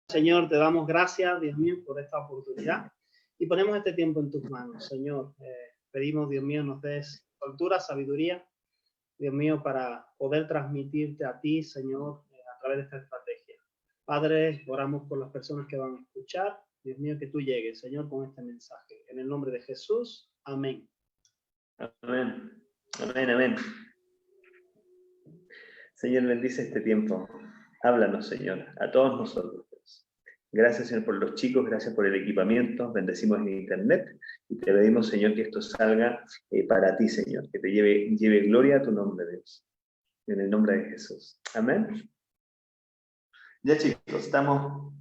Señor, te damos gracias, Dios mío, por esta oportunidad y ponemos este tiempo en tus manos, Señor. Pedimos, Dios mío, nos des soltura, sabiduría, Dios mío, para poder transmitirte a ti, Señor, a través de esta estrategia. Padre, oramos por las personas que van a escuchar. Dios mío, que tú llegues, Señor, con este mensaje. En el nombre de Jesús, amén. Amén, amén, amén. Señor, bendice este tiempo. Háblanos, Señor, a todos nosotros. Gracias, Señor, por los chicos, gracias por el equipamiento, bendecimos en internet y te pedimos, Señor, que esto salga para ti, Señor, que te lleve gloria a tu nombre, Dios, en el nombre de Jesús. Amén. Ya, chicos, estamos...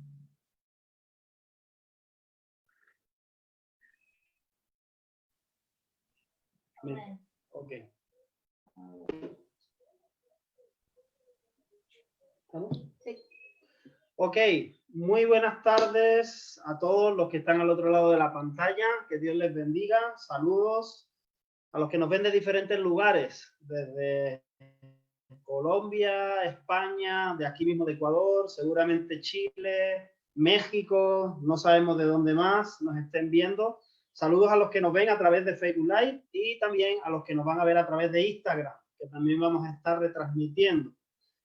Amén. Ok. ¿Estamos? Sí. Ok, muy buenas tardes a todos los que están al otro lado de la pantalla. Que Dios les bendiga. Saludos a los que nos ven de diferentes lugares, desde Colombia, España, de aquí mismo de Ecuador, seguramente Chile, México, no sabemos de dónde más nos estén viendo. Saludos a los que nos ven a través de Facebook Live y también a los que nos van a ver a través de Instagram, que también vamos a estar retransmitiendo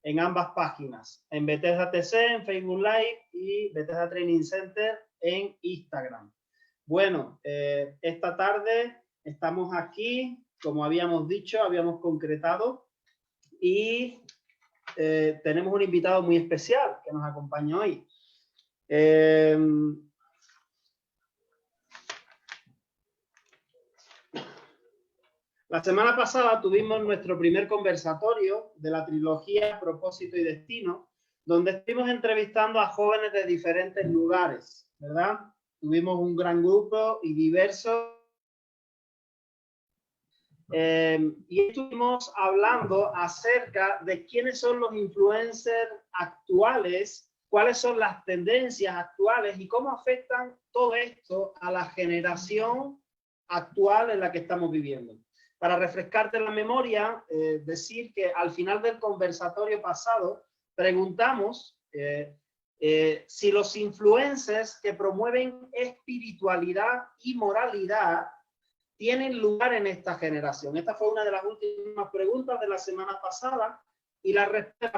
en ambas páginas, en Bethesda TC, en Facebook Live y Bethesda Training Center en Instagram. Bueno, esta tarde estamos aquí, como habíamos dicho, habíamos concretado, y tenemos un invitado muy especial que nos acompaña hoy. La semana pasada tuvimos nuestro primer conversatorio de la trilogía Propósito y Destino, donde estuvimos entrevistando a jóvenes de diferentes lugares, ¿verdad? Tuvimos un gran grupo y diverso. Y estuvimos hablando acerca de quiénes son los influencers actuales, cuáles son las tendencias actuales y cómo afectan todo esto a la generación actual en la que estamos viviendo. Para refrescarte la memoria, decir que al final del conversatorio pasado preguntamos si los influencers que promueven espiritualidad y moralidad tienen lugar en esta generación. Esta fue una de las últimas preguntas de la semana pasada y la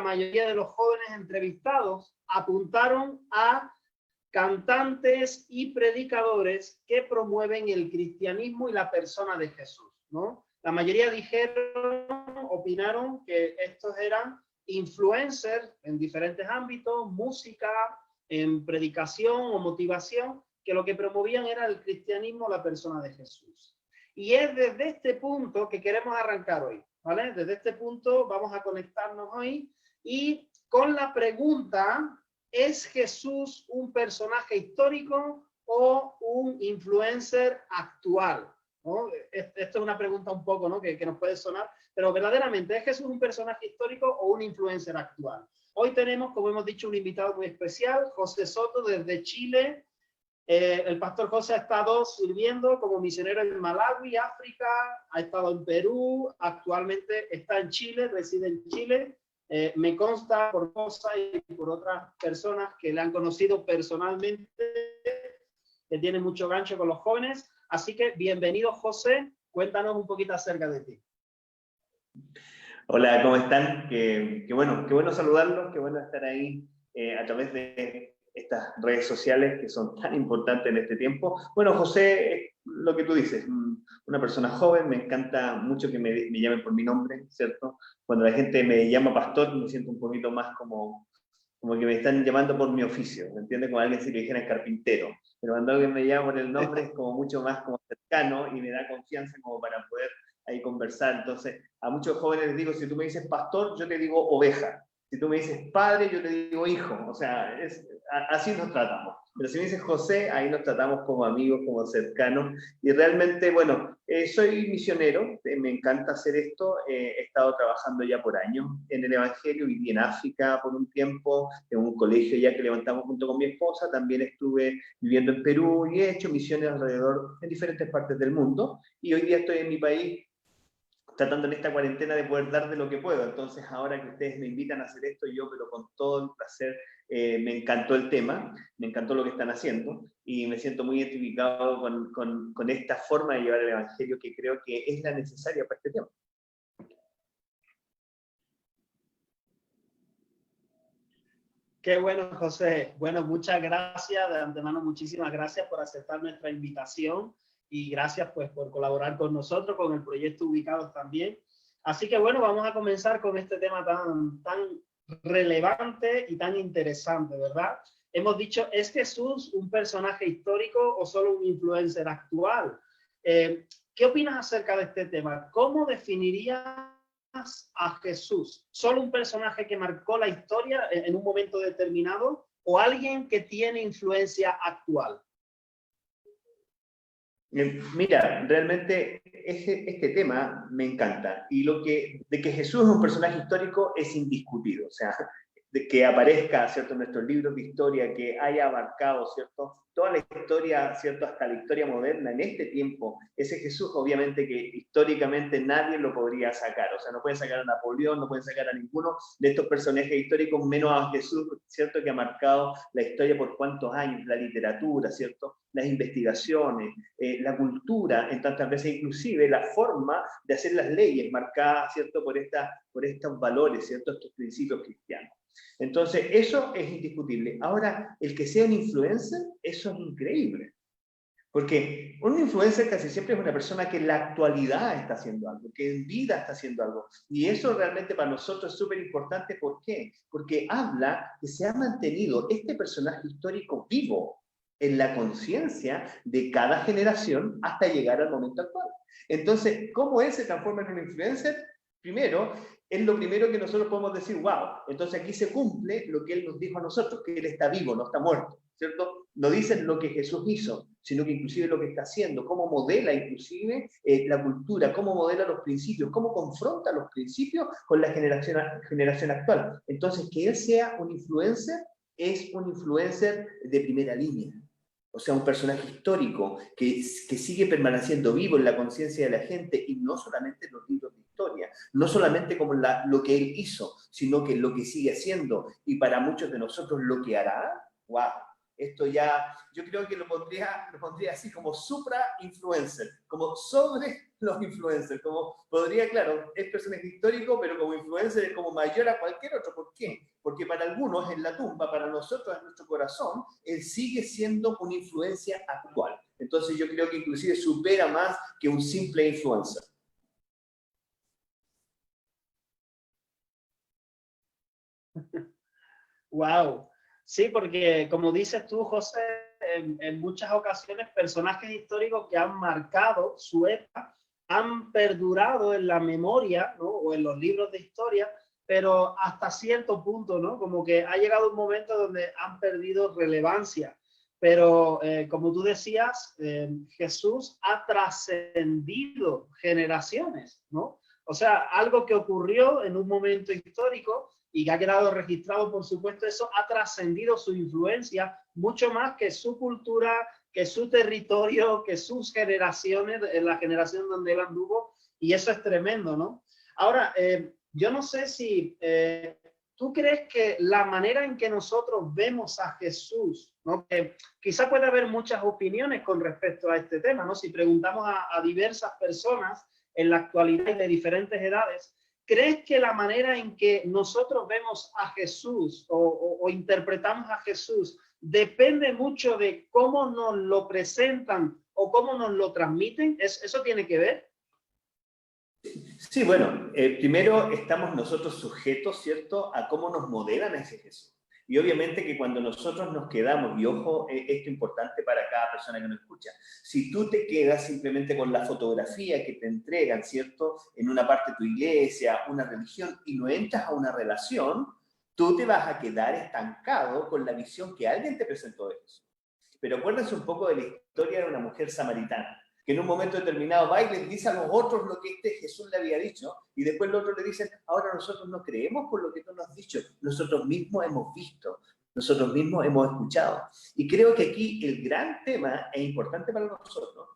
mayoría de los jóvenes entrevistados apuntaron a cantantes y predicadores que promueven el cristianismo y la persona de Jesús, ¿no? La mayoría opinaron que estos eran influencers en diferentes ámbitos, música, en predicación o motivación, que lo que promovían era el cristianismo, la persona de Jesús. Y es desde este punto que queremos arrancar hoy, ¿vale? Desde este punto vamos a conectarnos hoy y con la pregunta: ¿es Jesús un personaje histórico o un influencer actual? ¿No? Esto es una pregunta un poco, ¿no? que nos puede sonar, pero verdaderamente, ¿es Jesús un personaje histórico o un influencer actual? Hoy tenemos, como hemos dicho, un invitado muy especial, José Soto, desde Chile. El pastor José ha estado sirviendo como misionero en Malawi, África, ha estado en Perú, actualmente está en Chile, reside en Chile. Me consta por José y por otras personas que le han conocido personalmente, que tiene mucho gancho con los jóvenes. Así que bienvenido, José. Cuéntanos un poquito acerca de ti. Hola, ¿cómo están? Qué bueno saludarlos, qué bueno estar ahí a través de estas redes sociales que son tan importantes en este tiempo. Bueno, José, lo que tú dices, una persona joven, me encanta mucho que me llamen por mi nombre, ¿cierto? Cuando la gente me llama pastor, me siento un poquito más como que me están llamando por mi oficio, ¿me entiendes? Como alguien si le dijera carpintero. Pero cuando alguien me llama por el nombre es como mucho más como cercano y me da confianza como para poder ahí conversar. Entonces, a muchos jóvenes les digo, si tú me dices pastor, yo te digo oveja. Si tú me dices padre, yo te digo hijo. O sea, así nos tratamos. Pero si me dices José, ahí nos tratamos como amigos, como cercanos. Y realmente, bueno, soy misionero, me encanta hacer esto. He estado trabajando ya por años en el Evangelio, viví en África por un tiempo, en un colegio ya que levantamos junto con mi esposa. También estuve viviendo en Perú y he hecho misiones alrededor en diferentes partes del mundo. Y hoy día estoy en mi país tratando en esta cuarentena de poder dar de lo que puedo. Entonces, ahora que ustedes me invitan a hacer esto, yo, pero con todo el placer, me encantó el tema, me encantó lo que están haciendo, y me siento muy identificado con esta forma de llevar el Evangelio, que creo que es la necesaria para este tema. Qué bueno, José. Bueno, muchas gracias. De antemano, muchísimas gracias por aceptar nuestra invitación y gracias pues por colaborar con nosotros, con el proyecto Ubicados también. Así que bueno, vamos a comenzar con este tema tan relevante y tan interesante, ¿verdad? Hemos dicho, ¿es Jesús un personaje histórico o solo un influencer actual? ¿Qué opinas acerca de este tema? ¿Cómo definirías a Jesús? ¿Solo un personaje que marcó la historia en un momento determinado o alguien que tiene influencia actual? Mira, realmente este tema me encanta, y de que Jesús es un personaje histórico es indiscutido. O sea, de que aparezca, ¿cierto?, en nuestros libros de historia, que haya abarcado, ¿cierto?, toda la historia, ¿cierto?, hasta la historia moderna en este tiempo. Ese Jesús, obviamente, que históricamente nadie lo podría sacar. O sea, no pueden sacar a Napoleón, no pueden sacar a ninguno de estos personajes históricos, menos a Jesús, ¿cierto?, que ha marcado la historia por cuántos años, la literatura, ¿cierto?, las investigaciones, la cultura, en tantas veces, inclusive la forma de hacer las leyes, marcadas, ¿cierto?, por estos valores, ¿cierto?, estos principios cristianos. Entonces, eso es indiscutible. Ahora, el que sea un influencer, eso es increíble. Porque un influencer casi siempre es una persona que en la actualidad está haciendo algo, que en vida está haciendo algo. Y eso realmente para nosotros es súper importante. ¿Por qué? Porque habla que se ha mantenido este personaje histórico vivo en la conciencia de cada generación hasta llegar al momento actual. Entonces, ¿cómo él se transforma en un influencer? Primero, es lo primero que nosotros podemos decir, wow, entonces aquí se cumple lo que él nos dijo a nosotros, que él está vivo, no está muerto, ¿cierto? No dicen lo que Jesús hizo, sino que inclusive lo que está haciendo, cómo modela inclusive la cultura, cómo modela los principios, cómo confronta los principios con la generación actual. Entonces, que él sea un influencer, es un influencer de primera línea. O sea, un personaje histórico que sigue permaneciendo vivo en la conciencia de la gente, y no solamente en los libros de historia, no solamente como lo que él hizo, sino que lo que sigue haciendo, y para muchos de nosotros lo que hará. ¡Wow! Esto ya, yo creo que lo pondría así como supra-influencer, como sobre los influencers, como podría, claro, es personaje histórico, pero como influencer es como mayor a cualquier otro. ¿Por qué? Porque para algunos en la tumba, para nosotros en nuestro corazón, él sigue siendo una influencia actual. Entonces yo creo que inclusive supera más que un simple influencer. Wow. Sí, porque como dices tú, José, en muchas ocasiones personajes históricos que han marcado su época han perdurado en la memoria, ¿no?, o en los libros de historia, pero hasta cierto punto, ¿no? Como que ha llegado un momento donde han perdido relevancia. Pero como tú decías, Jesús ha trascendido generaciones, ¿no? O sea, algo que ocurrió en un momento histórico y que ha quedado registrado, por supuesto, eso ha trascendido su influencia mucho más que su cultura, que su territorio, que sus generaciones, en la generación donde él anduvo, y eso es tremendo, ¿no? Ahora, yo no sé si tú crees que la manera en que nosotros vemos a Jesús, ¿no?, que quizá puede haber muchas opiniones con respecto a este tema, ¿no? Si preguntamos a diversas personas en la actualidad y de diferentes edades, ¿crees que la manera en que nosotros vemos a Jesús o interpretamos a Jesús depende mucho de cómo nos lo presentan o cómo nos lo transmiten? ¿Eso tiene que ver? Sí, bueno, primero estamos nosotros sujetos, ¿cierto?, a cómo nos modelan a ese Jesús. Y obviamente que cuando nosotros nos quedamos, y ojo, esto es importante para cada persona que nos escucha, si tú te quedas simplemente con la fotografía que te entregan, ¿cierto?, en una parte de tu iglesia, una religión, y no entras a una relación, tú te vas a quedar estancado con la visión que alguien te presentó de Jesús. Pero acuérdense un poco de la historia de una mujer samaritana, que en un momento determinado va y les dice a los otros lo que este Jesús le había dicho, y después los otros le dicen, ahora nosotros no creemos por lo que tú nos has dicho, nosotros mismos hemos visto, nosotros mismos hemos escuchado. Y creo que aquí el gran tema, e importante para nosotros,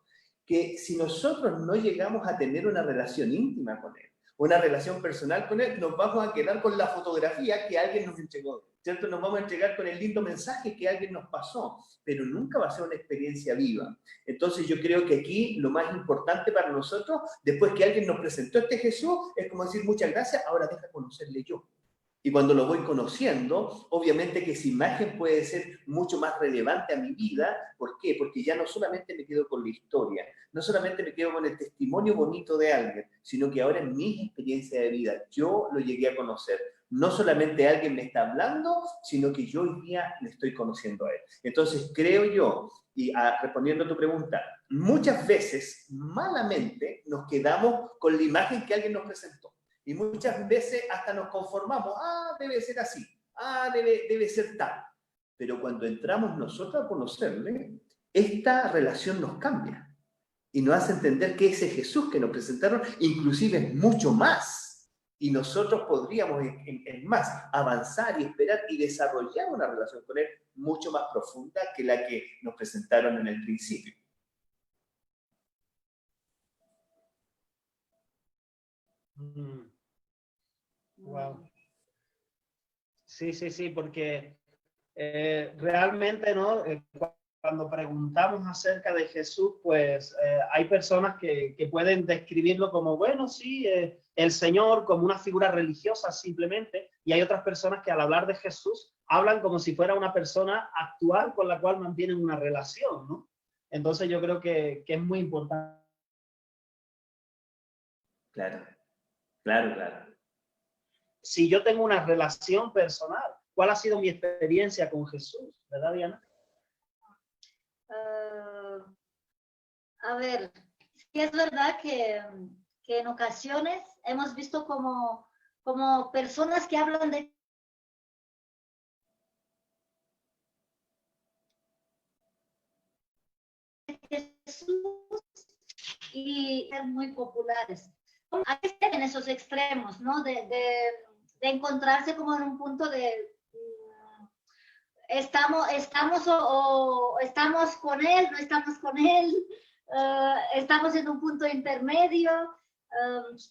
que si nosotros no llegamos a tener una relación íntima con Él, una relación personal con Él, nos vamos a quedar con la fotografía que alguien nos entregó, ¿cierto? Nos vamos a entregar con el lindo mensaje que alguien nos pasó, pero nunca va a ser una experiencia viva. Entonces yo creo que aquí lo más importante para nosotros, después que alguien nos presentó este Jesús, es como decir muchas gracias, ahora deja conocerle yo. Y cuando lo voy conociendo, obviamente que esa imagen puede ser mucho más relevante a mi vida. ¿Por qué? Porque ya no solamente me quedo con la historia, no solamente me quedo con el testimonio bonito de alguien, sino que ahora en mi experiencia de vida yo lo llegué a conocer. No solamente alguien me está hablando, sino que yo hoy día le estoy conociendo a él. Entonces creo yo, y respondiendo a tu pregunta, muchas veces malamente nos quedamos con la imagen que alguien nos presentó. Y muchas veces hasta nos conformamos, debe ser así, debe ser tal. Pero cuando entramos nosotros a conocerle, esta relación nos cambia y nos hace entender que ese Jesús que nos presentaron inclusive es mucho más. Y nosotros podríamos, en más, avanzar y esperar y desarrollar una relación con Él mucho más profunda que la que nos presentaron en el principio. Wow. Sí, sí, sí, porque realmente, ¿no? Cuando preguntamos acerca de Jesús, pues hay personas que pueden describirlo como, bueno, sí, el Señor como una figura religiosa simplemente, y hay otras personas que al hablar de Jesús hablan como si fuera una persona actual con la cual mantienen una relación, ¿no? Entonces yo creo que es muy importante. Claro, claro, claro. Si yo tengo una relación personal, ¿cuál ha sido mi experiencia con Jesús? ¿Verdad, Diana? A ver, sí es verdad que en ocasiones hemos visto como personas que hablan de Jesús y ser muy populares. Hay que estar en esos extremos, ¿no? De encontrarse como en un punto de estamos con él, no estamos con él, estamos en un punto intermedio.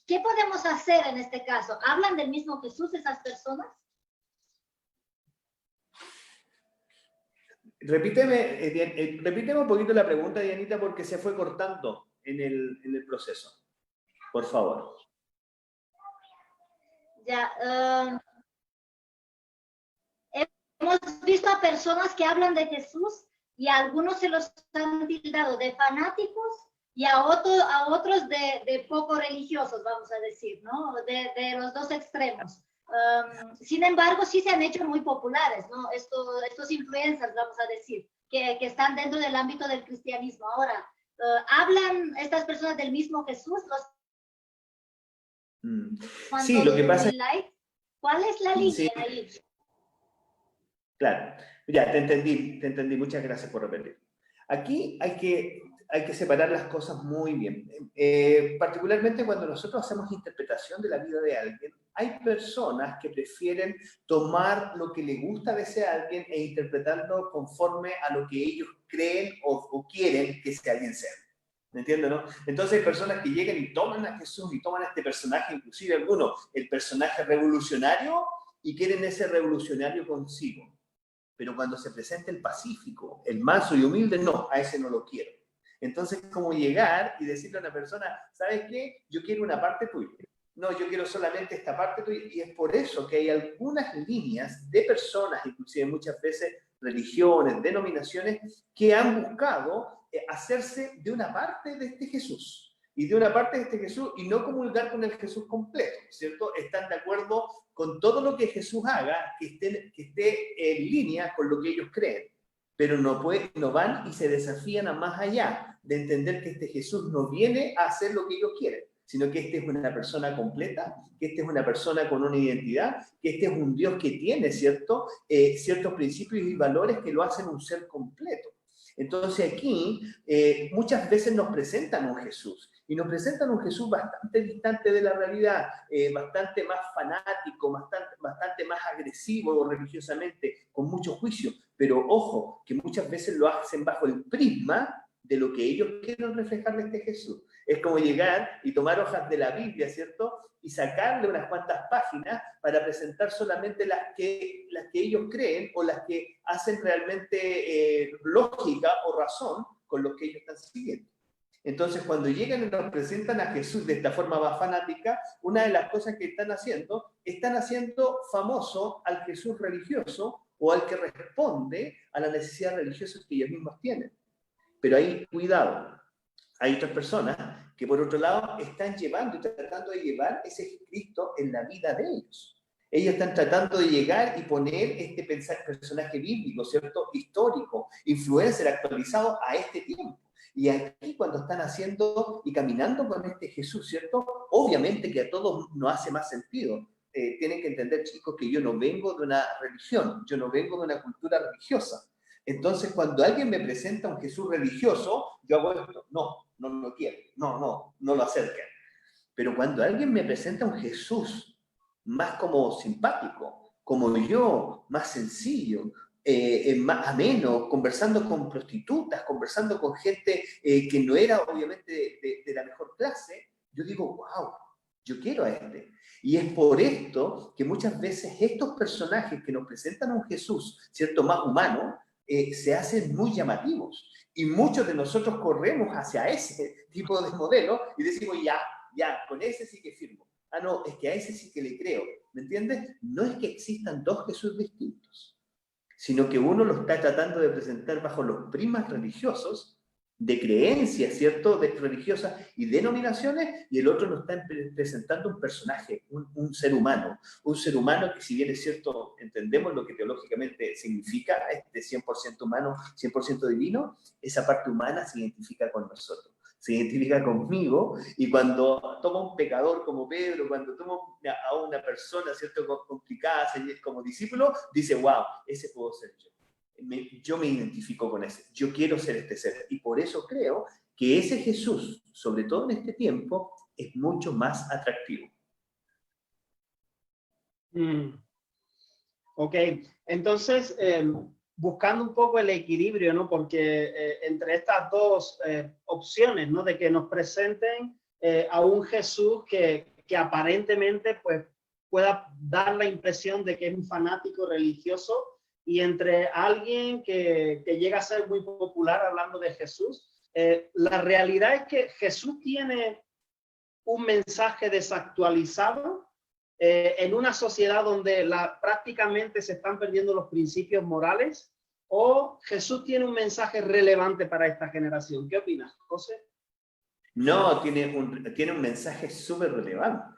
¿Qué podemos hacer en este caso? ¿Hablan del mismo Jesús esas personas? Repíteme un poquito la pregunta, Dianita, porque se fue cortando en el proceso. Por favor. Ya. Hemos visto a personas que hablan de Jesús y a algunos se los han tildado de fanáticos y a otros de poco religiosos, vamos a decir, ¿no? De los dos extremos. Sin embargo, sí se han hecho muy populares, ¿no? Estos influencers, vamos a decir, que están dentro del ámbito del cristianismo. Ahora, ¿hablan estas personas del mismo Jesús? Sí, lo que pasa es... ¿Cuál es la línea ahí? Claro, ya te entendí, muchas gracias por repetir. Aquí hay que separar las cosas muy bien. Particularmente cuando nosotros hacemos interpretación de la vida de alguien, hay personas que prefieren tomar lo que le gusta de ese alguien e interpretarlo conforme a lo que ellos creen o quieren que ese alguien sea. ¿Me entiendes, no? Entonces hay personas que llegan y toman a Jesús y toman a este personaje, inclusive algunos, el personaje revolucionario, y quieren ese revolucionario consigo. Pero cuando se presenta el pacífico, el manso y humilde, no, a ese no lo quiero. Entonces, como llegar y decirle a una persona, ¿sabes qué? Yo quiero una parte tuya. No, yo quiero solamente esta parte tuya. Y es por eso que hay algunas líneas de personas, inclusive muchas veces religiones, denominaciones, que han buscado hacerse de una parte de este Jesús. Y de una parte de este Jesús, y no comulgar con el Jesús completo, ¿cierto? Están de acuerdo con todo lo que Jesús haga, que esté en línea con lo que ellos creen. Pero no van y se desafían a más allá de entender que este Jesús no viene a hacer lo que ellos quieren, sino que este es una persona completa, que este es una persona con una identidad, que este es un Dios que tiene, ¿cierto? Ciertos principios y valores que lo hacen un ser completo. Entonces aquí muchas veces nos presentan un Jesús, y nos presentan un Jesús bastante distante de la realidad, bastante más fanático, bastante más agresivo religiosamente, con mucho juicio. Pero ojo, que muchas veces lo hacen bajo el prisma de lo que ellos quieren reflejarle a este Jesús. Es como llegar y tomar hojas de la Biblia, ¿cierto? Y sacarle unas cuantas páginas para presentar solamente las que ellos creen o las que hacen realmente lógica o razón con lo que ellos están siguiendo. Entonces, cuando llegan y nos presentan a Jesús de esta forma más fanática, una de las cosas que están haciendo famoso al Jesús religioso o al que responde a las necesidades religiosas que ellos mismos tienen. Pero ahí, cuidado, hay otras personas que por otro lado están llevando y tratando de llevar ese Cristo en la vida de ellos. Ellos están tratando de llegar y poner este personaje bíblico, ¿cierto? Histórico, influencer, actualizado a este tiempo. Y aquí cuando están haciendo y caminando con este Jesús, ¿cierto? Obviamente que a todos nos hace más sentido. Tienen que entender, chicos, que yo no vengo de una religión, yo no vengo de una cultura religiosa. Entonces, cuando alguien me presenta un Jesús religioso, yo hago esto. No lo quiero. No lo acerquen. Pero cuando alguien me presenta un Jesús más como simpático, como yo, más sencillo, más ameno, conversando con prostitutas, conversando con gente que no era obviamente de la mejor clase, yo digo, wow, yo quiero a este. Y es por esto que muchas veces estos personajes que nos presentan a un Jesús, ¿cierto?, más humano, se hacen muy llamativos. Y muchos de nosotros corremos hacia ese tipo de modelo y decimos, ya, con ese sí que firmo. Ah, no, es que a ese sí que le creo. ¿Me entiendes? No es que existan dos Jesús distintos, sino que uno lo está tratando de presentar bajo los prismas religiosos, de creencias, ¿cierto?, de religiosas y denominaciones, y el otro nos está presentando un personaje, un ser humano que, si bien es cierto, entendemos lo que teológicamente significa este 100% humano, 100% divino, esa parte humana se identifica con nosotros, se identifica conmigo, y cuando toma un pecador como Pedro, cuando toma a una persona, ¿cierto?, complicada como discípulo, dice, wow, ese puedo ser yo. Yo me identifico con ese, yo quiero ser este ser, y por eso creo que ese Jesús, sobre todo en este tiempo, es mucho más atractivo. Ok, entonces, buscando un poco el equilibrio, ¿no? Porque entre estas dos opciones, ¿no? De que nos presenten a un Jesús que aparentemente pues, pueda dar la impresión de que es un fanático religioso, y entre alguien que llega a ser muy popular hablando de Jesús, la realidad es que Jesús tiene un mensaje desactualizado en una sociedad donde prácticamente se están perdiendo los principios morales, o Jesús tiene un mensaje relevante para esta generación. ¿Qué opinas, José? No, tiene un mensaje súper relevante,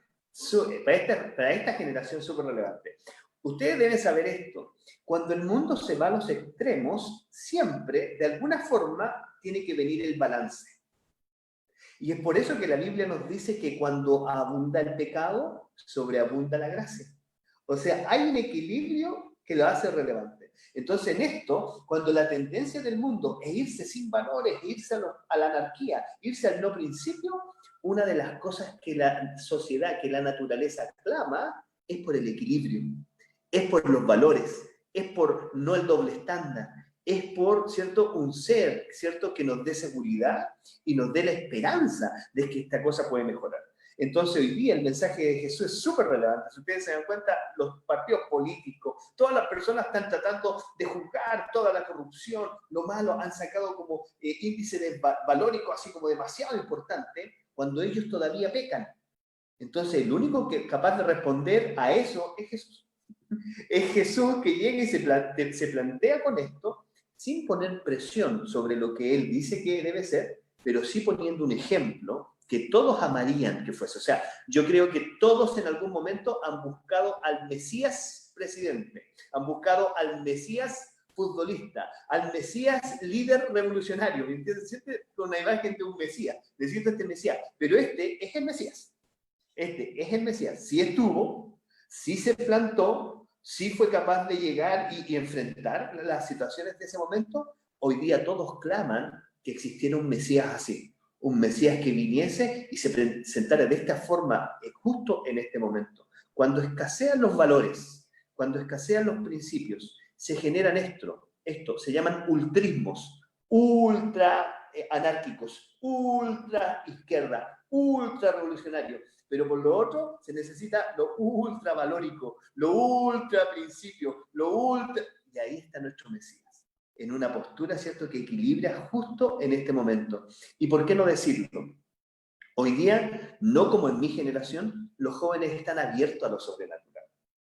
para esta generación súper relevante. Ustedes deben saber esto. Cuando el mundo se va a los extremos, siempre, de alguna forma, tiene que venir el balance. Y es por eso que la Biblia nos dice que cuando abunda el pecado, sobreabunda la gracia. O sea, hay un equilibrio que lo hace relevante. Entonces, en esto, cuando la tendencia del mundo es irse sin valores, irse a la anarquía, irse al no principio, una de las cosas que la sociedad, que la naturaleza clama, es por el equilibrio. Es por los valores, es por no el doble estándar, es por, ¿cierto?, un ser, ¿cierto?, que nos dé seguridad y nos dé la esperanza de que esta cosa puede mejorar. Entonces, hoy día el mensaje de Jesús es súper relevante. Si ustedes se dan cuenta, los partidos políticos, todas las personas están tratando de juzgar toda la corrupción, lo malo, han sacado como índice de valórico así como demasiado importante, cuando ellos todavía pecan. Entonces, el único que es capaz de responder a eso es Jesús. Es Jesús que llega y se plantea con esto sin poner presión sobre lo que él dice que debe ser, pero sí poniendo un ejemplo que todos amarían que fuese. O sea, yo creo que todos en algún momento han buscado al Mesías presidente, han buscado al Mesías futbolista, al Mesías líder revolucionario, ¿me entiendes? Siempre con una imagen de un Mesías, decirte este Mesías, pero este es el Mesías. Este es el Mesías. Sí estuvo, sí se plantó, sí fue capaz de llegar y enfrentar las situaciones de ese momento. Hoy día todos claman que existiera un Mesías así, un Mesías que viniese y se presentara de esta forma justo en este momento. Cuando escasean los valores, cuando escasean los principios, se generan esto se llaman ultrismos, ultra anárquicos, ultra izquierda, ultra revolucionario. Pero por lo otro se necesita lo ultra valórico, lo ultra principio, lo ultra... Y ahí está nuestro Mesías, en una postura, ¿cierto?, que equilibra justo en este momento. ¿Y por qué no decirlo? Hoy día, no como en mi generación, los jóvenes están abiertos a lo sobrenatural.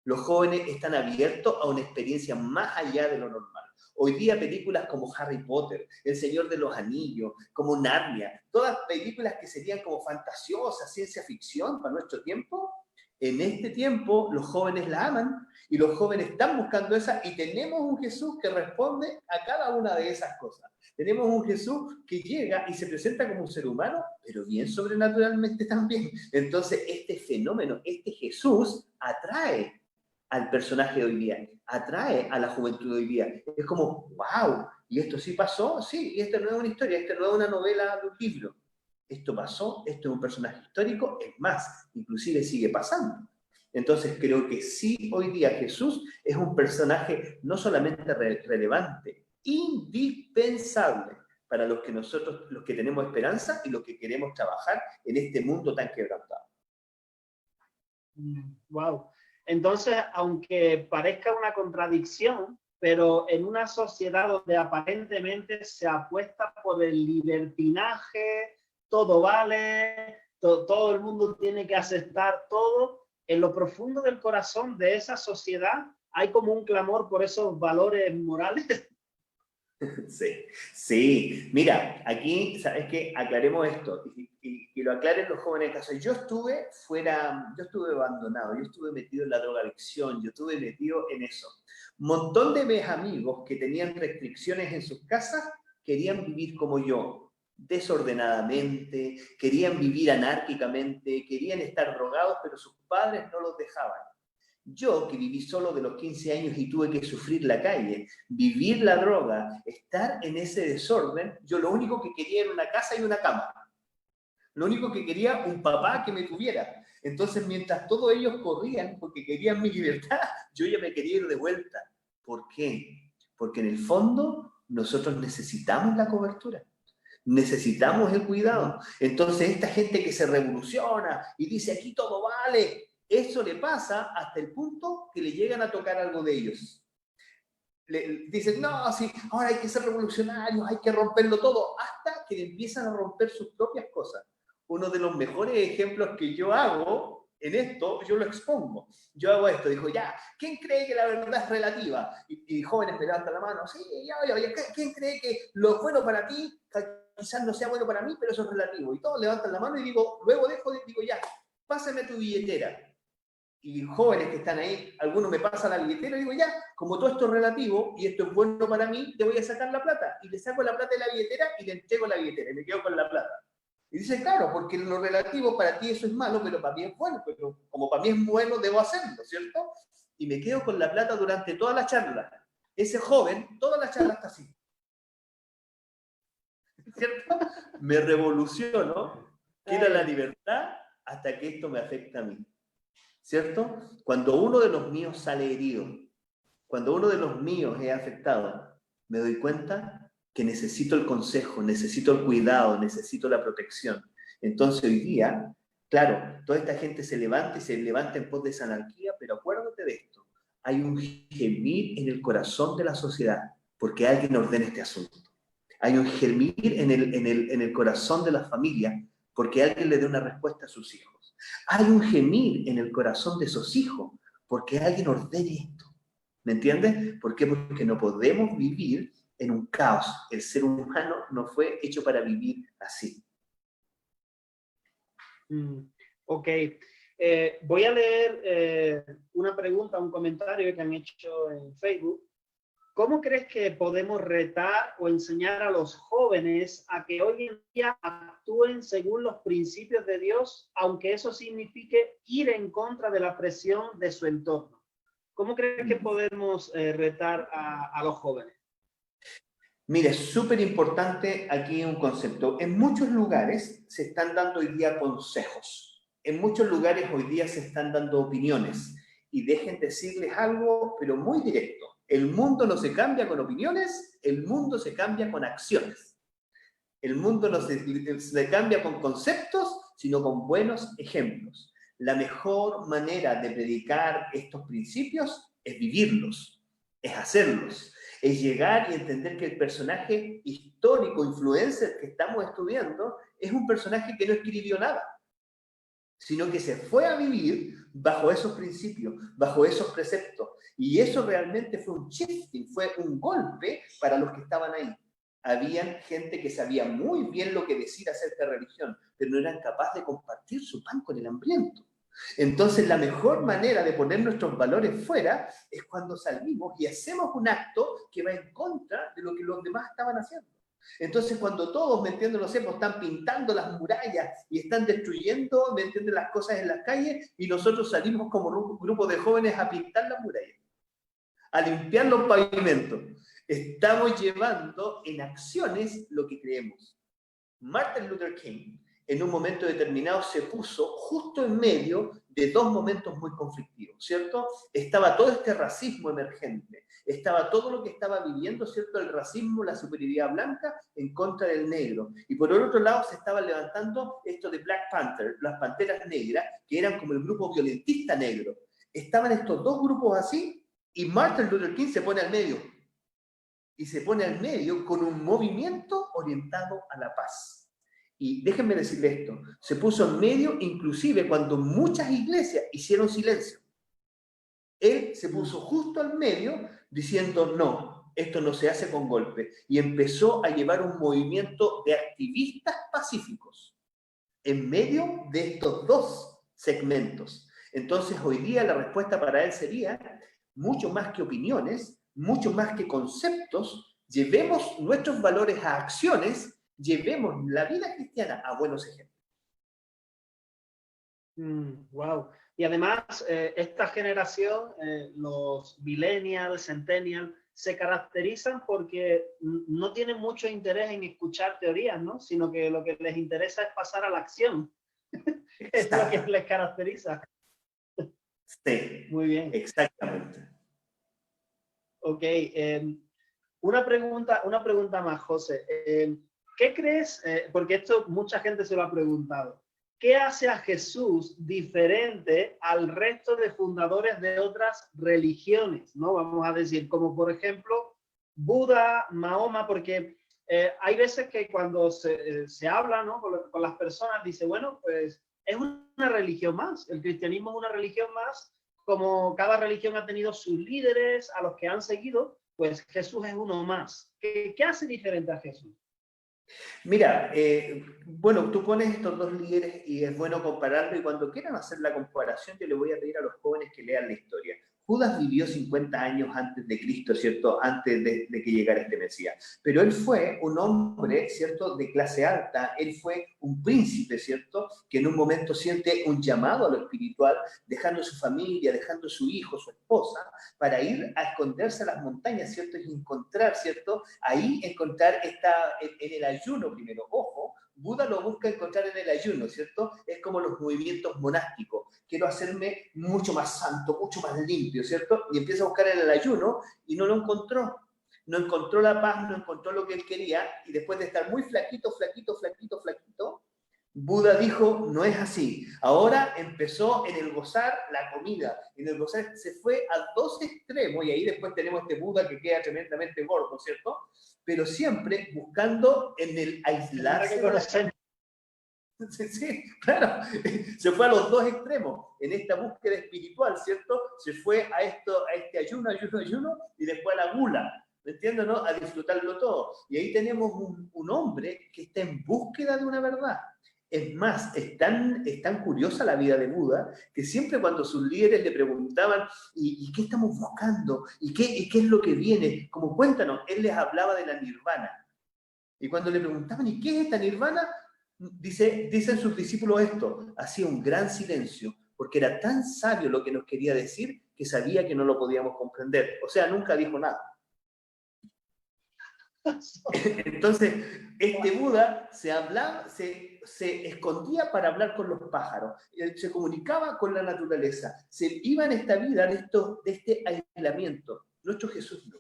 Los jóvenes están abiertos a una experiencia más allá de lo normal. Hoy día películas como Harry Potter, El Señor de los Anillos, como Narnia, todas películas que serían como fantasiosas, ciencia ficción para nuestro tiempo, en este tiempo los jóvenes la aman y los jóvenes están buscando esa y tenemos un Jesús que responde a cada una de esas cosas. Tenemos un Jesús que llega y se presenta como un ser humano, pero bien sobrenaturalmente también. Entonces este fenómeno, este Jesús atrae al personaje de hoy día, atrae a la juventud de hoy día. Es como, wow, ¿y esto sí pasó? Sí, y esta no es una historia, esta no es una novela de un libro. Esto pasó, esto es un personaje histórico, es más, inclusive sigue pasando. Entonces creo que sí, hoy día Jesús es un personaje no solamente relevante, indispensable para los que nosotros, los que tenemos esperanza y los que queremos trabajar en este mundo tan quebrantado. Wow. Entonces, aunque parezca una contradicción, pero en una sociedad donde aparentemente se apuesta por el libertinaje, todo vale, todo el mundo tiene que aceptar todo, en lo profundo del corazón de esa sociedad hay como un clamor por esos valores morales. Sí, sí. Mira, aquí, ¿sabes qué? Aclaremos esto y lo aclaren los jóvenes de casa. Yo estuve abandonado, yo estuve metido en la drogadicción, yo estuve metido en eso. Un montón de mis amigos que tenían restricciones en sus casas querían vivir como yo, desordenadamente, querían vivir anárquicamente, querían estar drogados, pero sus padres no los dejaban. Yo, que viví solo de los 15 años y tuve que sufrir la calle, vivir la droga, estar en ese desorden, yo lo único que quería era una casa y una cama. Lo único que quería, un papá que me tuviera. Entonces, mientras todos ellos corrían porque querían mi libertad, yo ya me quería ir de vuelta. ¿Por qué? Porque en el fondo nosotros necesitamos la cobertura. Necesitamos el cuidado. Entonces, esta gente que se revoluciona y dice, aquí todo vale, eso le pasa hasta el punto que le llegan a tocar algo de ellos. Le dicen, no, sí, ahora hay que ser revolucionarios, hay que romperlo todo, hasta que empiezan a romper sus propias cosas. Uno de los mejores ejemplos que yo hago en esto, yo lo expongo. Yo hago esto, digo, ya, ¿quién cree que la verdad es relativa? Y jóvenes me levantan la mano, sí, ya, ¿quién cree que lo bueno para ti quizás no sea bueno para mí, pero eso es relativo? Y todos levantan la mano y digo, luego digo, ya, pásame tu billetera. Y jóvenes que están ahí, algunos me pasan la billetera y digo, ya, como todo esto es relativo y esto es bueno para mí, te voy a sacar la plata. Y le saco la plata de la billetera y le entrego la billetera y me quedo con la plata. Y dice, claro, porque lo relativo para ti eso es malo, pero para mí es bueno. Pero como para mí es bueno, debo hacerlo, ¿cierto? Y me quedo con la plata durante toda la charla. Ese joven, toda la charla está así. ¿Cierto? Me revoluciono, quiero la libertad hasta que esto me afecta a mí. ¿Cierto? Cuando uno de los míos sale herido, cuando uno de los míos es afectado, me doy cuenta que necesito el consejo, necesito el cuidado, necesito la protección. Entonces hoy día, claro, toda esta gente se levanta y se levanta en pos de esa anarquía, pero acuérdate de esto, hay un gemir en el corazón de la sociedad, porque alguien ordena este asunto. Hay un gemir en el corazón de la familia, porque alguien le dé una respuesta a sus hijos. Hay un gemir en el corazón de esos hijos, porque alguien ordene esto. ¿Me entiendes? ¿Por qué? Porque no podemos vivir en un caos. El ser humano no fue hecho para vivir así. Ok. Voy a leer una pregunta, un comentario que han hecho en Facebook. ¿Cómo crees que podemos retar o enseñar a los jóvenes a que hoy en día actúen según los principios de Dios, aunque eso signifique ir en contra de la presión de su entorno? ¿Cómo crees que podemos retar a los jóvenes? Mire, es súper importante aquí un concepto. En muchos lugares se están dando hoy día consejos. En muchos lugares hoy día se están dando opiniones. Y dejen decirles algo, pero muy directo. El mundo no se cambia con opiniones, el mundo se cambia con acciones. El mundo no se cambia con conceptos, sino con buenos ejemplos. La mejor manera de predicar estos principios es vivirlos, es hacerlos, es llegar y entender que el personaje histórico, influencer que estamos estudiando, es un personaje que no escribió nada, sino que se fue a vivir bajo esos principios, bajo esos preceptos. Y eso realmente fue un shifting, fue un golpe para los que estaban ahí. Habían gente que sabía muy bien lo que decir acerca de religión, pero no eran capaces de compartir su pan con el hambriento. Entonces, la mejor manera de poner nuestros valores fuera es cuando salimos y hacemos un acto que va en contra de lo que los demás estaban haciendo. Entonces, cuando todos, ¿me entiendes? No sé, pues están pintando las murallas y están destruyendo, ¿me entiendes?, las cosas en las calles, y nosotros salimos como un grupo de jóvenes a pintar las murallas, a limpiar los pavimentos. Estamos llevando en acciones lo que creemos. Martin Luther King, en un momento determinado, se puso justo en medio de dos momentos muy conflictivos, ¿cierto? Estaba todo este racismo emergente, estaba todo lo que estaba viviendo, ¿cierto? El racismo, la superioridad blanca en contra del negro. Y por el otro lado se estaba levantando esto de Black Panther, las panteras negras, que eran como el grupo violentista negro. Estaban estos dos grupos así, y Martin Luther King se pone al medio. Y se pone al medio con un movimiento orientado a la paz. Y déjenme decirle esto, se puso en medio inclusive cuando muchas iglesias hicieron silencio. Él se puso justo al medio diciendo, no, esto no se hace con golpe. Y empezó a llevar un movimiento de activistas pacíficos en medio de estos dos segmentos. Entonces, hoy día la respuesta para él sería, mucho más que opiniones, mucho más que conceptos, llevemos nuestros valores a acciones, llevemos la vida cristiana a buenos ejemplos. Wow. Y además, esta generación, los millennials, centennials, se caracterizan porque no tienen mucho interés en escuchar teorías, ¿no? Sino que lo que les interesa es pasar a la acción. Es lo que les caracteriza. Sí, muy bien. Exactamente. Ok. Una pregunta más, José. ¿Qué crees? Porque esto mucha gente se lo ha preguntado. ¿Qué hace a Jesús diferente al resto de fundadores de otras religiones? ¿No? Vamos a decir, como por ejemplo, Buda, Mahoma, porque hay veces que cuando se habla, ¿no?, con las personas, dice, bueno, pues es una religión más. El cristianismo es una religión más. Como cada religión ha tenido sus líderes a los que han seguido, pues Jesús es uno más. ¿Qué hace diferente a Jesús? Mira, bueno, tú pones estos dos líderes y es bueno compararlo, y cuando quieran hacer la comparación yo le voy a pedir a los jóvenes que lean la historia. Judas vivió 50 años antes de Cristo, ¿cierto? Antes de que llegara este Mesías. Pero él fue un hombre, ¿cierto?, de clase alta, él fue un príncipe, ¿cierto?, que en un momento siente un llamado a lo espiritual, dejando su familia, dejando su hijo, su esposa, para ir a esconderse a las montañas, ¿cierto?, y encontrar, ¿cierto?, ahí encontrar en el ayuno primero. Ojo, Buda lo busca encontrar en el ayuno, ¿cierto? Es como los movimientos monásticos. Quiero hacerme mucho más santo, mucho más limpio, ¿cierto? Y empieza a buscar en el ayuno y no lo encontró. No encontró la paz, no encontró lo que él quería, y después de estar muy flaquito, Buda dijo, no es así. Ahora empezó en el gozar la comida, en el gozar, se fue a dos extremos, y ahí después tenemos este Buda que queda tremendamente gordo, ¿cierto? Pero siempre buscando en el aislarse. Sí, claro, se fue a los dos extremos, en esta búsqueda espiritual, ¿cierto? Se fue a este ayuno, y después a la gula, ¿me entiendes, no? A disfrutarlo todo. Y ahí tenemos un hombre que está en búsqueda de una verdad. Es más, es tan curiosa la vida de Buda, que siempre cuando sus líderes le preguntaban, ¿y qué estamos buscando? ¿Y qué es lo que viene? Como cuéntanos, él les hablaba de la nirvana. Y cuando le preguntaban, ¿y qué es esta nirvana? Dicen sus discípulos esto, hacía un gran silencio, porque era tan sabio lo que nos quería decir, que sabía que no lo podíamos comprender. O sea, nunca dijo nada. Entonces, este Buda se escondía para hablar con los pájaros, se comunicaba con la naturaleza, se iba en esta vida de este aislamiento. Nuestro Jesús no.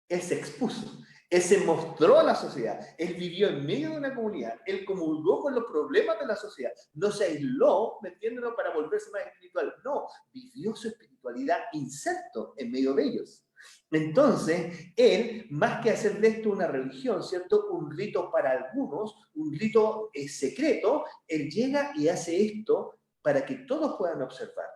Él se expuso. Él se mostró a la sociedad, él vivió en medio de una comunidad, él comulgó con los problemas de la sociedad, no se aisló, metiéndolo para volverse más espiritual, no, vivió su espiritualidad inserto en medio de ellos. Entonces, él, más que hacer de esto una religión, ¿cierto? Un rito para algunos, un rito secreto, él llega y hace esto para que todos puedan observar,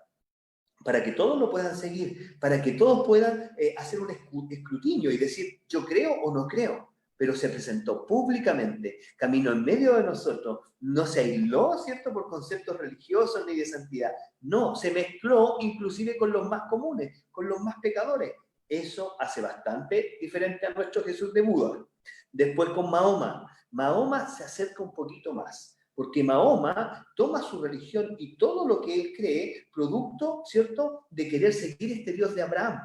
para que todos lo puedan seguir, para que todos puedan hacer un escrutinio y decir, yo creo o no creo, pero se presentó públicamente, caminó en medio de nosotros, no se aisló, ¿cierto?, por conceptos religiosos ni de santidad, no, se mezcló inclusive con los más comunes, con los más pecadores. Eso hace bastante diferente a nuestro Jesús de Buda. Después con Mahoma. Mahoma se acerca un poquito más, porque Mahoma toma su religión y todo lo que él cree, producto, ¿cierto?, de querer seguir este Dios de Abraham,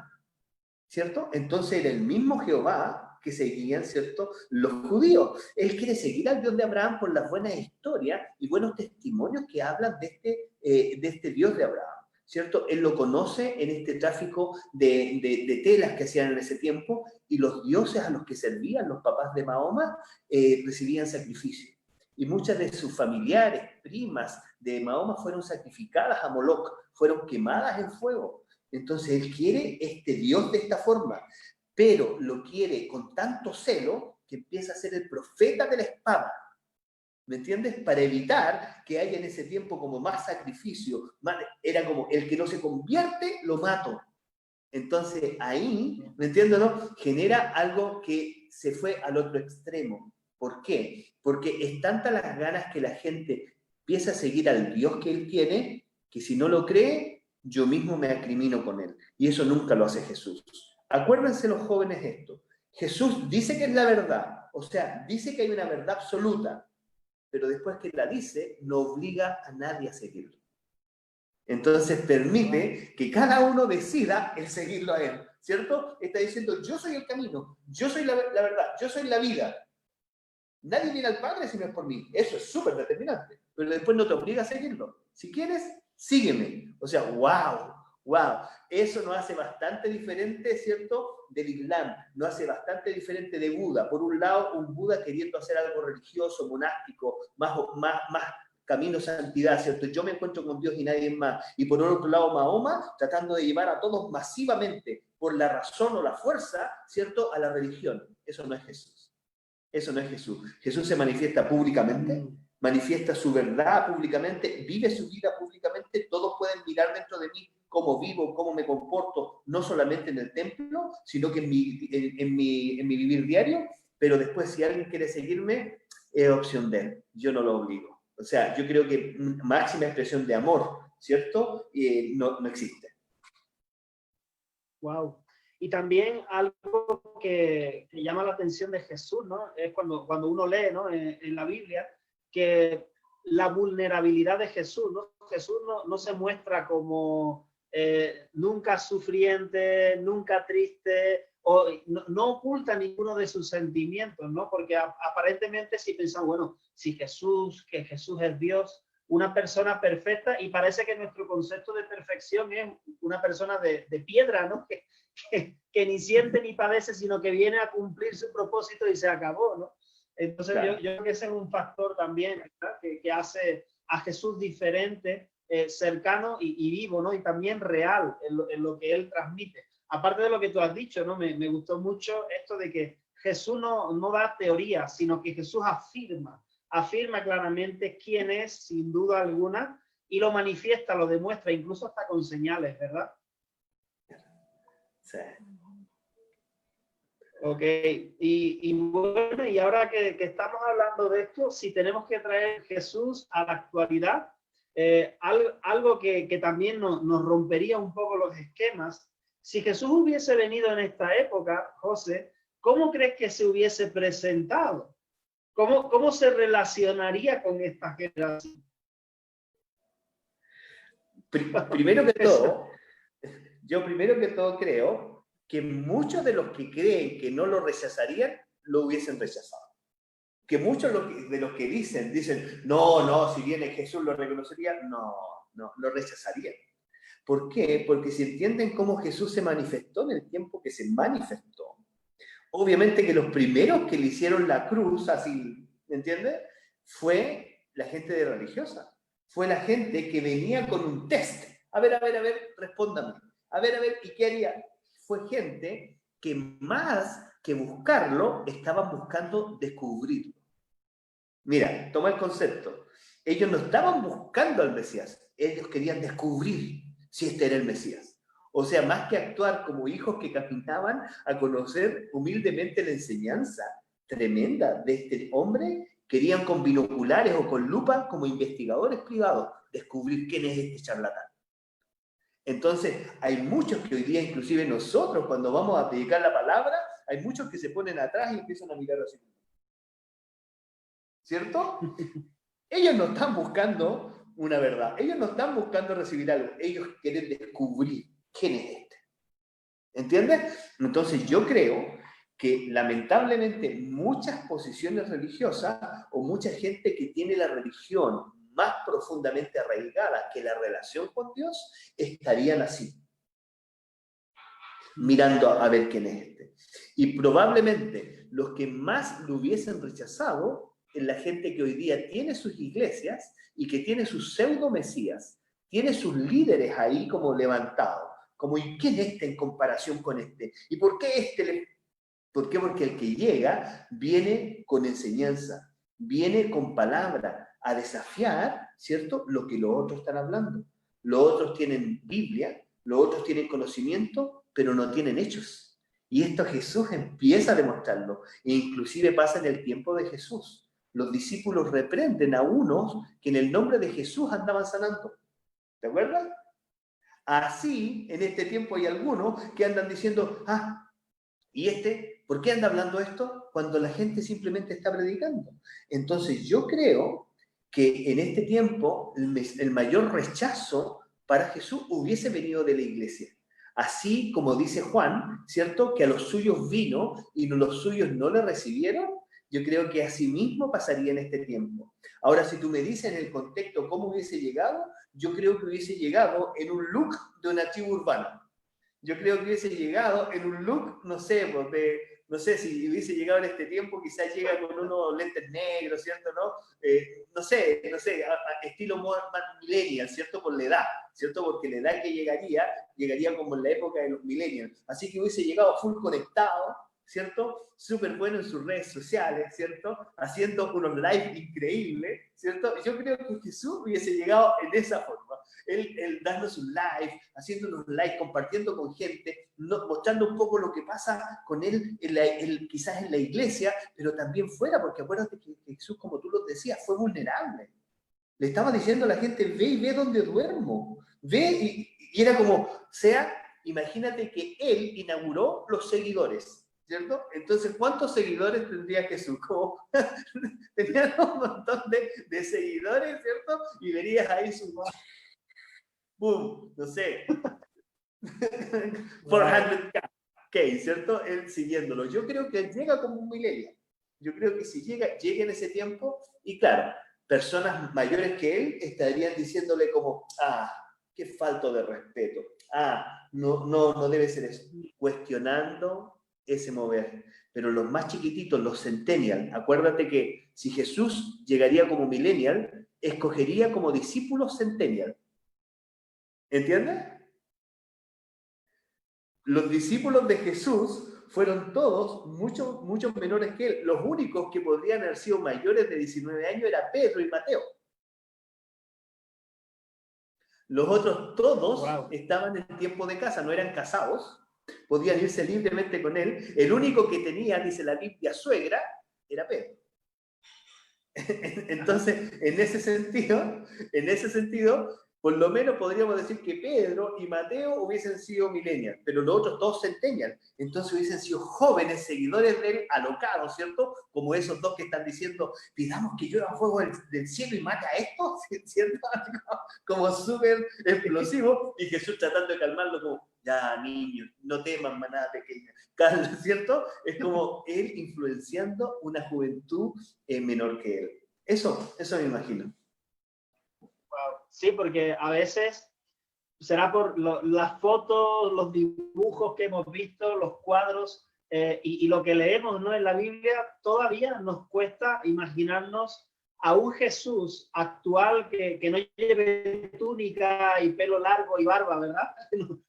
¿cierto? Entonces era el mismo Jehová que seguían, ¿cierto?, los judíos. Él quiere seguir al Dios de Abraham por las buenas historias y buenos testimonios que hablan de este Dios de Abraham, ¿cierto? Él lo conoce en este tráfico de telas que hacían en ese tiempo, y los dioses a los que servían los papás de Mahoma recibían sacrificios. Y muchas de sus familiares, primas de Mahoma, fueron sacrificadas a Moloch, fueron quemadas en fuego. Entonces él quiere este Dios de esta forma, pero lo quiere con tanto celo que empieza a ser el profeta de la espada. ¿Me entiendes? Para evitar que haya en ese tiempo como más sacrificio, era como el que no se convierte, lo mato. Entonces ahí, ¿me entiendes, no? Genera algo que se fue al otro extremo. ¿Por qué? Porque es tanta las ganas que la gente empieza a seguir al Dios que él tiene, que si no lo cree, yo mismo me acrimino con él. Y eso nunca lo hace Jesús. Acuérdense los jóvenes esto. Jesús dice que es la verdad, o sea, dice que hay una verdad absoluta, pero después que la dice, no obliga a nadie a seguirlo. Entonces permite que cada uno decida el seguirlo a él, ¿cierto? Está diciendo, yo soy el camino, yo soy la verdad, yo soy la vida. Nadie viene al Padre si no es por mí. Eso es súper determinante. Pero después no te obliga a seguirlo. Si quieres, sígueme. O sea, wow. Eso nos hace bastante diferente, ¿cierto?, del Islam. Nos hace bastante diferente de Buda. Por un lado, un Buda queriendo hacer algo religioso, monástico, más camino santidad, ¿cierto? Yo me encuentro con Dios y nadie más. Y por otro lado, Mahoma tratando de llevar a todos masivamente, por la razón o la fuerza, ¿cierto?, a la religión. Eso no es Jesús. Eso no es Jesús. Jesús se manifiesta públicamente, manifiesta su verdad públicamente, vive su vida públicamente. Todos pueden mirar dentro de mí cómo vivo, cómo me comporto, no solamente en el templo, sino que en mi vivir diario. Pero después, si alguien quiere seguirme, es opción de él. Yo no lo obligo. O sea, yo creo que máxima expresión de amor, ¿cierto? No existe. Wow. Y también algo que llama la atención de Jesús, ¿no? Es cuando uno lee, ¿no?, en la Biblia, que la vulnerabilidad de Jesús, ¿no? Jesús no se muestra como nunca sufriente, nunca triste, o no oculta ninguno de sus sentimientos, ¿no? Porque aparentemente si pensamos, bueno, si Jesús es Dios, una persona perfecta, y parece que nuestro concepto de perfección es una persona de piedra, ¿no? Que ni siente ni padece, sino que viene a cumplir su propósito y se acabó, ¿no? Entonces claro, yo creo que ese es un factor también, ¿verdad?, que hace a Jesús diferente, cercano y vivo, ¿no? Y también real en lo que él transmite. Aparte de lo que tú has dicho, ¿no? Me gustó mucho esto de que Jesús no da teoría, sino que Jesús afirma claramente quién es, sin duda alguna, y lo manifiesta, lo demuestra, incluso hasta con señales, ¿verdad? Sí. Ok, y bueno, y ahora que estamos hablando de esto, si tenemos que traer Jesús a la actualidad, algo que también nos rompería un poco los esquemas, si Jesús hubiese venido en esta época, José, ¿cómo crees que se hubiese presentado? ¿Cómo se relacionaría con esta generación? Primero que todo creo que muchos de los que creen que no lo rechazarían, lo hubiesen rechazado. Que muchos de los que dicen, no, si viene Jesús lo reconocería, no, lo rechazarían. ¿Por qué? Porque si entienden cómo Jesús se manifestó en el tiempo que se manifestó, Obviamente que los primeros que le hicieron la cruz, así, ¿entiendes? Fue la gente de religiosa. Fue la gente que venía con un test. A ver, respóndame. A ver, ¿y qué haría? Fue gente que más que buscarlo, estaban buscando descubrirlo. Mira, toma el concepto. Ellos no estaban buscando al Mesías, ellos querían descubrir si este era el Mesías. O sea, más que actuar como hijos que caminaban a conocer humildemente la enseñanza tremenda de este hombre, querían con binoculares o con lupa, como investigadores privados, descubrir quién es este charlatán. Entonces, hay muchos que hoy día, inclusive nosotros, cuando vamos a predicar la palabra, hay muchos que se ponen atrás y empiezan a mirar así. ¿Cierto? Ellos no están buscando una verdad, ellos no están buscando recibir algo, ellos quieren descubrir quién es este. ¿Entiendes? Entonces yo creo que lamentablemente muchas posiciones religiosas o mucha gente que tiene la religión más profundamente arraigada que la relación con Dios estarían así, mirando a ver quién es este. Y probablemente los que más lo hubiesen rechazado en la gente que hoy día tiene sus iglesias y que tiene sus pseudo mesías, tiene sus líderes ahí como levantados, como ¿y quién es este en comparación con este? ¿Y por qué este? ¿Por qué? Porque el que llega viene con enseñanza, viene con palabra a desafiar, ¿cierto?, lo que los otros están hablando. Los otros tienen Biblia, los otros tienen conocimiento, pero no tienen hechos. Y esto Jesús empieza a demostrarlo, e inclusive pasa en el tiempo de Jesús. Los discípulos reprenden a unos que en el nombre de Jesús andaban sanando. ¿Te acuerdas? Así, en este tiempo hay algunos que andan diciendo, ¿y este? ¿Por qué anda hablando esto? Cuando la gente simplemente está predicando. Entonces yo creo que en este tiempo el mayor rechazo para Jesús hubiese venido de la iglesia. Así como dice Juan, ¿cierto? Que a los suyos vino y los suyos no le recibieron. Yo creo que así mismo pasaría en este tiempo. Ahora, si tú me dices en el contexto cómo hubiese llegado, yo creo que hubiese llegado en un look de una tribu urbana. Yo creo que hubiese llegado en un look, no sé, no sé si hubiese llegado en este tiempo, quizás llega con unos lentes negros, ¿cierto? No sé, estilo más millennial, ¿cierto? Por la edad, ¿cierto? Porque la edad que llegaría como en la época de los millennials. Así que hubiese llegado full conectado, ¿cierto? Súper bueno en sus redes sociales, ¿cierto? Haciendo unos live increíbles, ¿cierto? Yo creo que Jesús hubiese llegado en esa forma. Él dándonos un live, haciéndonos un live, compartiendo con gente, mostrando un poco lo que pasa con él, quizás en la iglesia, pero también fuera, porque acuérdate que Jesús, como tú lo decías, fue vulnerable. Le estaba diciendo a la gente, ve y ve donde duermo. Ve y era como, imagínate que él inauguró los seguidores. ¿Cierto? Entonces, ¿cuántos seguidores tendría Jesús? Como tenía un montón de seguidores, ¿cierto? Y verías ahí su... ¡Boom! No sé. 400K, ¿cierto? Él siguiéndolo. Yo creo que él llega como un millennial. Yo creo que si llega en ese tiempo, y claro, personas mayores que él estarían diciéndole como, qué falto de respeto. No debe ser eso. Cuestionando ese mover. Pero los más chiquititos, los centennial, acuérdate que si Jesús llegaría como millennial, escogería como discípulos centennial. ¿Entiendes? Los discípulos de Jesús fueron todos muchos menores que él. Los únicos que podrían haber sido mayores de 19 años eran Pedro y Mateo. Los otros todos estaban en tiempo de casa, no eran casados. Podían irse libremente con él. El único que tenía, dice la Biblia, suegra, era Pedro. Entonces, en ese sentido, por lo menos podríamos decir que Pedro y Mateo hubiesen sido millennials, pero los otros todos centennials. Entonces hubiesen sido jóvenes seguidores de él, alocados, ¿cierto? Como esos dos que están diciendo, pidamos que llueva fuego del cielo y mate a estos, ¿cierto? Como súper explosivo, y Jesús tratando de calmarlo como, ya niños, no teman, manada pequeña, ¿cierto? Es como él influenciando una juventud menor que él. Eso me imagino. Sí, porque a veces será por las fotos, los dibujos que hemos visto, los cuadros y lo que leemos, ¿no?, en la Biblia, todavía nos cuesta imaginarnos a un Jesús actual que no lleve túnica y pelo largo y barba, ¿verdad?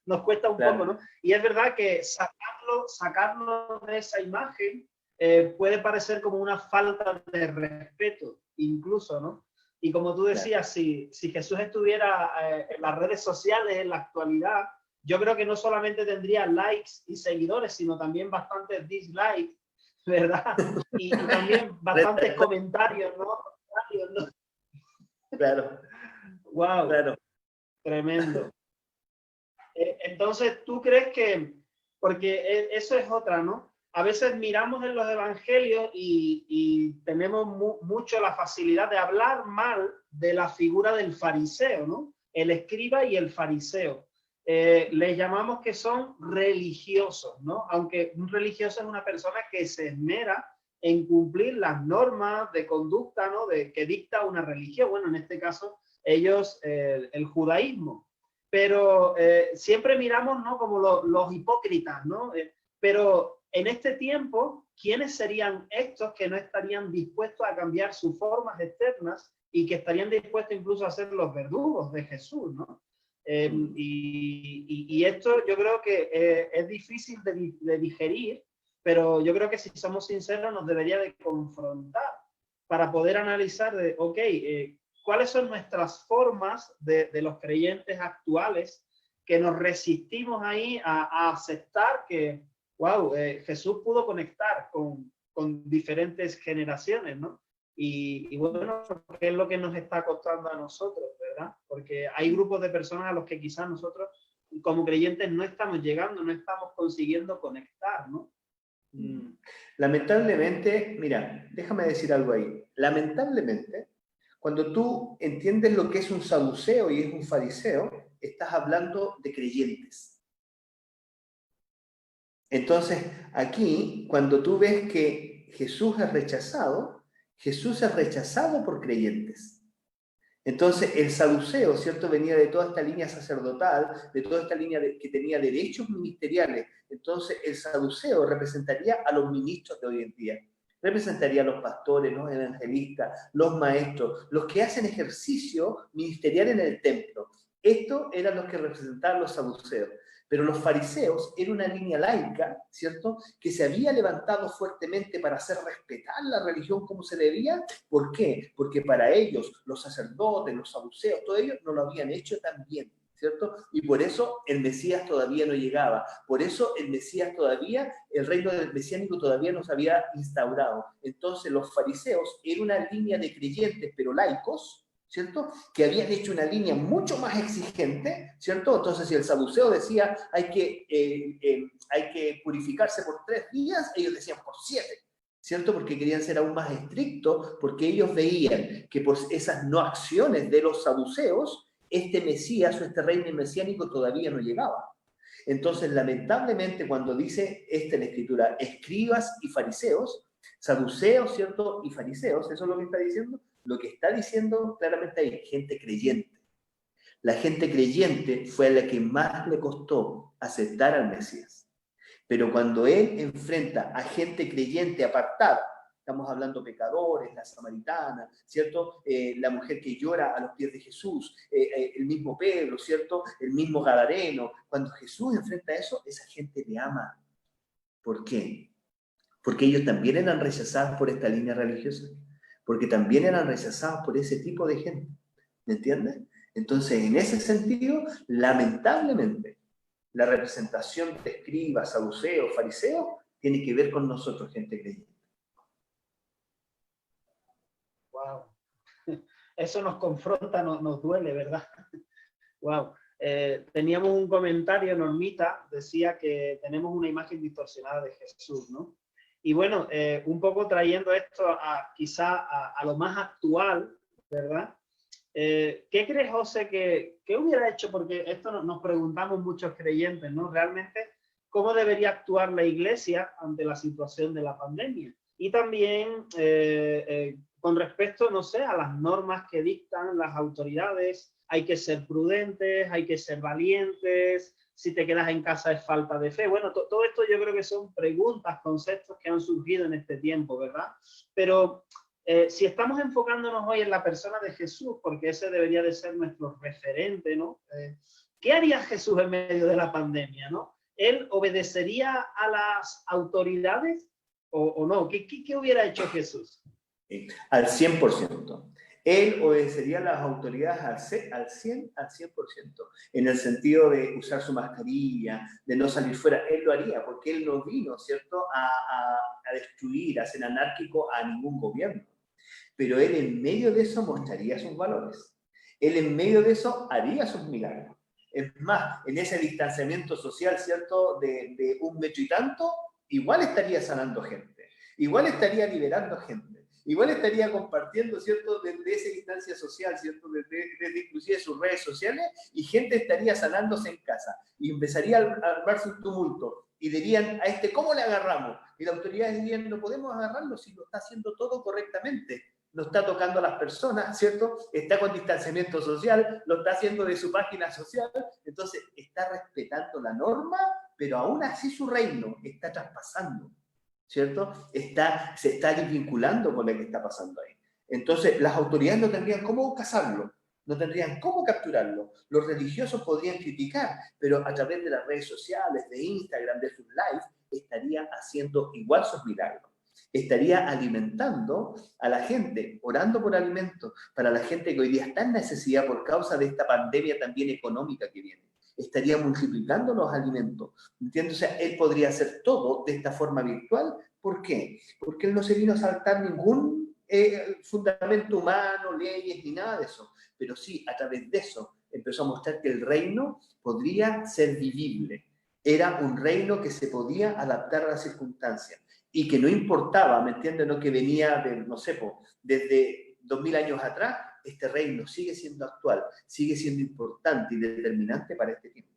Nos cuesta un poco, ¿no? Y es verdad que sacarlo de esa imagen puede parecer como una falta de respeto, incluso, ¿no? Y como tú decías, si Jesús estuviera en las redes sociales en la actualidad, yo creo que no solamente tendría likes y seguidores, sino también bastantes dislikes, ¿verdad? Y también bastantes comentarios, ¿no? Claro. Wow, Claro. tremendo. Entonces, ¿tú crees que, porque eso es otra, ¿no? A veces miramos en los evangelios y tenemos mucho la facilidad de hablar mal de la figura del fariseo, ¿no? El escriba y el fariseo. Les llamamos que son religiosos, ¿no? Aunque un religioso es una persona que se esmera en cumplir las normas de conducta, ¿no?, que dicta una religión. Bueno, en este caso, ellos, el judaísmo. Pero siempre miramos, ¿no?, como los hipócritas, ¿no? Pero en este tiempo, ¿quiénes serían estos que no estarían dispuestos a cambiar sus formas externas y que estarían dispuestos incluso a ser los verdugos de Jesús, ¿no? Y esto yo creo que es difícil de digerir, pero yo creo que si somos sinceros nos debería de confrontar para poder analizar de, ok, cuáles son nuestras formas de los creyentes actuales que nos resistimos ahí a aceptar que, wow, Jesús pudo conectar con diferentes generaciones, ¿no? Y bueno, ¿qué es lo que nos está costando a nosotros, verdad? Porque hay grupos de personas a los que quizás nosotros como creyentes no estamos llegando, no estamos consiguiendo conectar, ¿no? Lamentablemente, mira, déjame decir algo ahí. Lamentablemente, cuando tú entiendes lo que es un saduceo y es un fariseo, estás hablando de creyentes. Entonces, aquí, cuando tú ves que Jesús es rechazado por creyentes. Entonces, el saduceo, ¿cierto?, venía de toda esta línea sacerdotal, de toda esta línea que tenía derechos ministeriales. Entonces, el saduceo representaría a los ministros de hoy en día. Representaría a los pastores, los evangelistas, los maestros, los que hacen ejercicio ministerial en el templo. Estos eran los que representaban los saduceos. Pero los fariseos eran una línea laica, ¿cierto?, que se había levantado fuertemente para hacer respetar la religión como se debía. ¿Por qué? Porque para ellos, los sacerdotes, los saduceos, todos ellos no lo habían hecho tan bien, ¿cierto? Y por eso el Mesías todavía no llegaba. Por eso el reino del mesiánico todavía no se había instaurado. Entonces los fariseos eran una línea de creyentes, pero laicos, ¿cierto?, que habían hecho una línea mucho más exigente, ¿cierto? Entonces, si el saduceo decía hay que purificarse por 3 días, ellos decían por 7, ¿cierto? Porque querían ser aún más estrictos, porque ellos veían que por esas no acciones de los saduceos, este Mesías o este reino mesiánico todavía no llegaba. Entonces, lamentablemente, cuando dice en la Escritura, escribas y fariseos, saduceos, ¿cierto?, y fariseos, ¿eso es lo que está diciendo? Lo que está diciendo claramente hay gente creyente. La gente creyente fue a la que más le costó aceptar al Mesías. Pero cuando él enfrenta a gente creyente apartada, estamos hablando pecadores, la samaritana, ¿cierto? La mujer que llora a los pies de Jesús, el mismo Pedro, ¿cierto? El mismo Gadareno. Cuando Jesús enfrenta eso, esa gente le ama. ¿Por qué? Porque ellos también eran rechazados por esta línea religiosa. Porque también eran rechazados por ese tipo de gente. ¿Me entiendes? Entonces, en ese sentido, lamentablemente, la representación de escribas, saduceos, fariseos, tiene que ver con nosotros, gente creyente. Wow. Eso nos confronta, nos duele, ¿verdad? Wow. Teníamos un comentario, Normita, decía que tenemos una imagen distorsionada de Jesús, ¿no? Y bueno, un poco trayendo esto quizá a lo más actual, ¿verdad? ¿Qué crees, José, que hubiera hecho? Porque esto nos preguntamos muchos creyentes, ¿no? Realmente, ¿cómo debería actuar la Iglesia ante la situación de la pandemia? Y también con respecto, no sé, a las normas que dictan las autoridades, hay que ser prudentes, hay que ser valientes, si te quedas en casa es falta de fe. Bueno, todo esto yo creo que son preguntas, conceptos que han surgido en este tiempo, ¿verdad? Pero si estamos enfocándonos hoy en la persona de Jesús, porque ese debería de ser nuestro referente, ¿no? ¿Qué haría Jesús en medio de la pandemia, no? ¿Él obedecería a las autoridades o no? ¿Qué hubiera hecho Jesús? Al 100%. Él obedecería a las autoridades al 100%, en el sentido de usar su mascarilla, de no salir fuera. Él lo haría, porque él no vino, ¿cierto?, a destruir, a ser anárquico a ningún gobierno. Pero él en medio de eso mostraría sus valores. Él en medio de eso haría sus milagros. Es más, en ese distanciamiento social, ¿cierto?, de 1 metro y tanto, igual estaría sanando gente, igual estaría liberando gente. Igual estaría compartiendo, ¿cierto?, desde esa distancia social, ¿cierto?, desde inclusive sus redes sociales, y gente estaría sanándose en casa. Y empezaría a armarse un tumulto. Y dirían a ¿cómo le agarramos? Y las autoridades dirían, no podemos agarrarlo si lo está haciendo todo correctamente. No está tocando a las personas, ¿cierto? Está con distanciamiento social, lo está haciendo de su página social. Entonces, está respetando la norma, pero aún así su reino está traspasando, ¿cierto? Se está desvinculando con lo que está pasando ahí. Entonces, las autoridades no tendrían cómo cazarlo, no tendrían cómo capturarlo. Los religiosos podrían criticar, pero a través de las redes sociales, de Instagram, de sus lives, estarían haciendo igual sus milagros. Estaría alimentando a la gente, orando por alimentos, para la gente que hoy día está en necesidad por causa de esta pandemia también económica que viene. Estaría multiplicando los alimentos, ¿entiendes? O sea, él podría hacer todo de esta forma virtual. ¿Por qué? Porque él no se vino a saltar ningún fundamento humano, leyes, ni nada de eso. Pero sí, a través de eso, empezó a mostrar que el reino podría ser vivible. Era un reino que se podía adaptar a las circunstancias y que no importaba, ¿me entiendes? No que venía de, no sé, desde 2000 años atrás. Este reino sigue siendo actual, sigue siendo importante y determinante para este tiempo.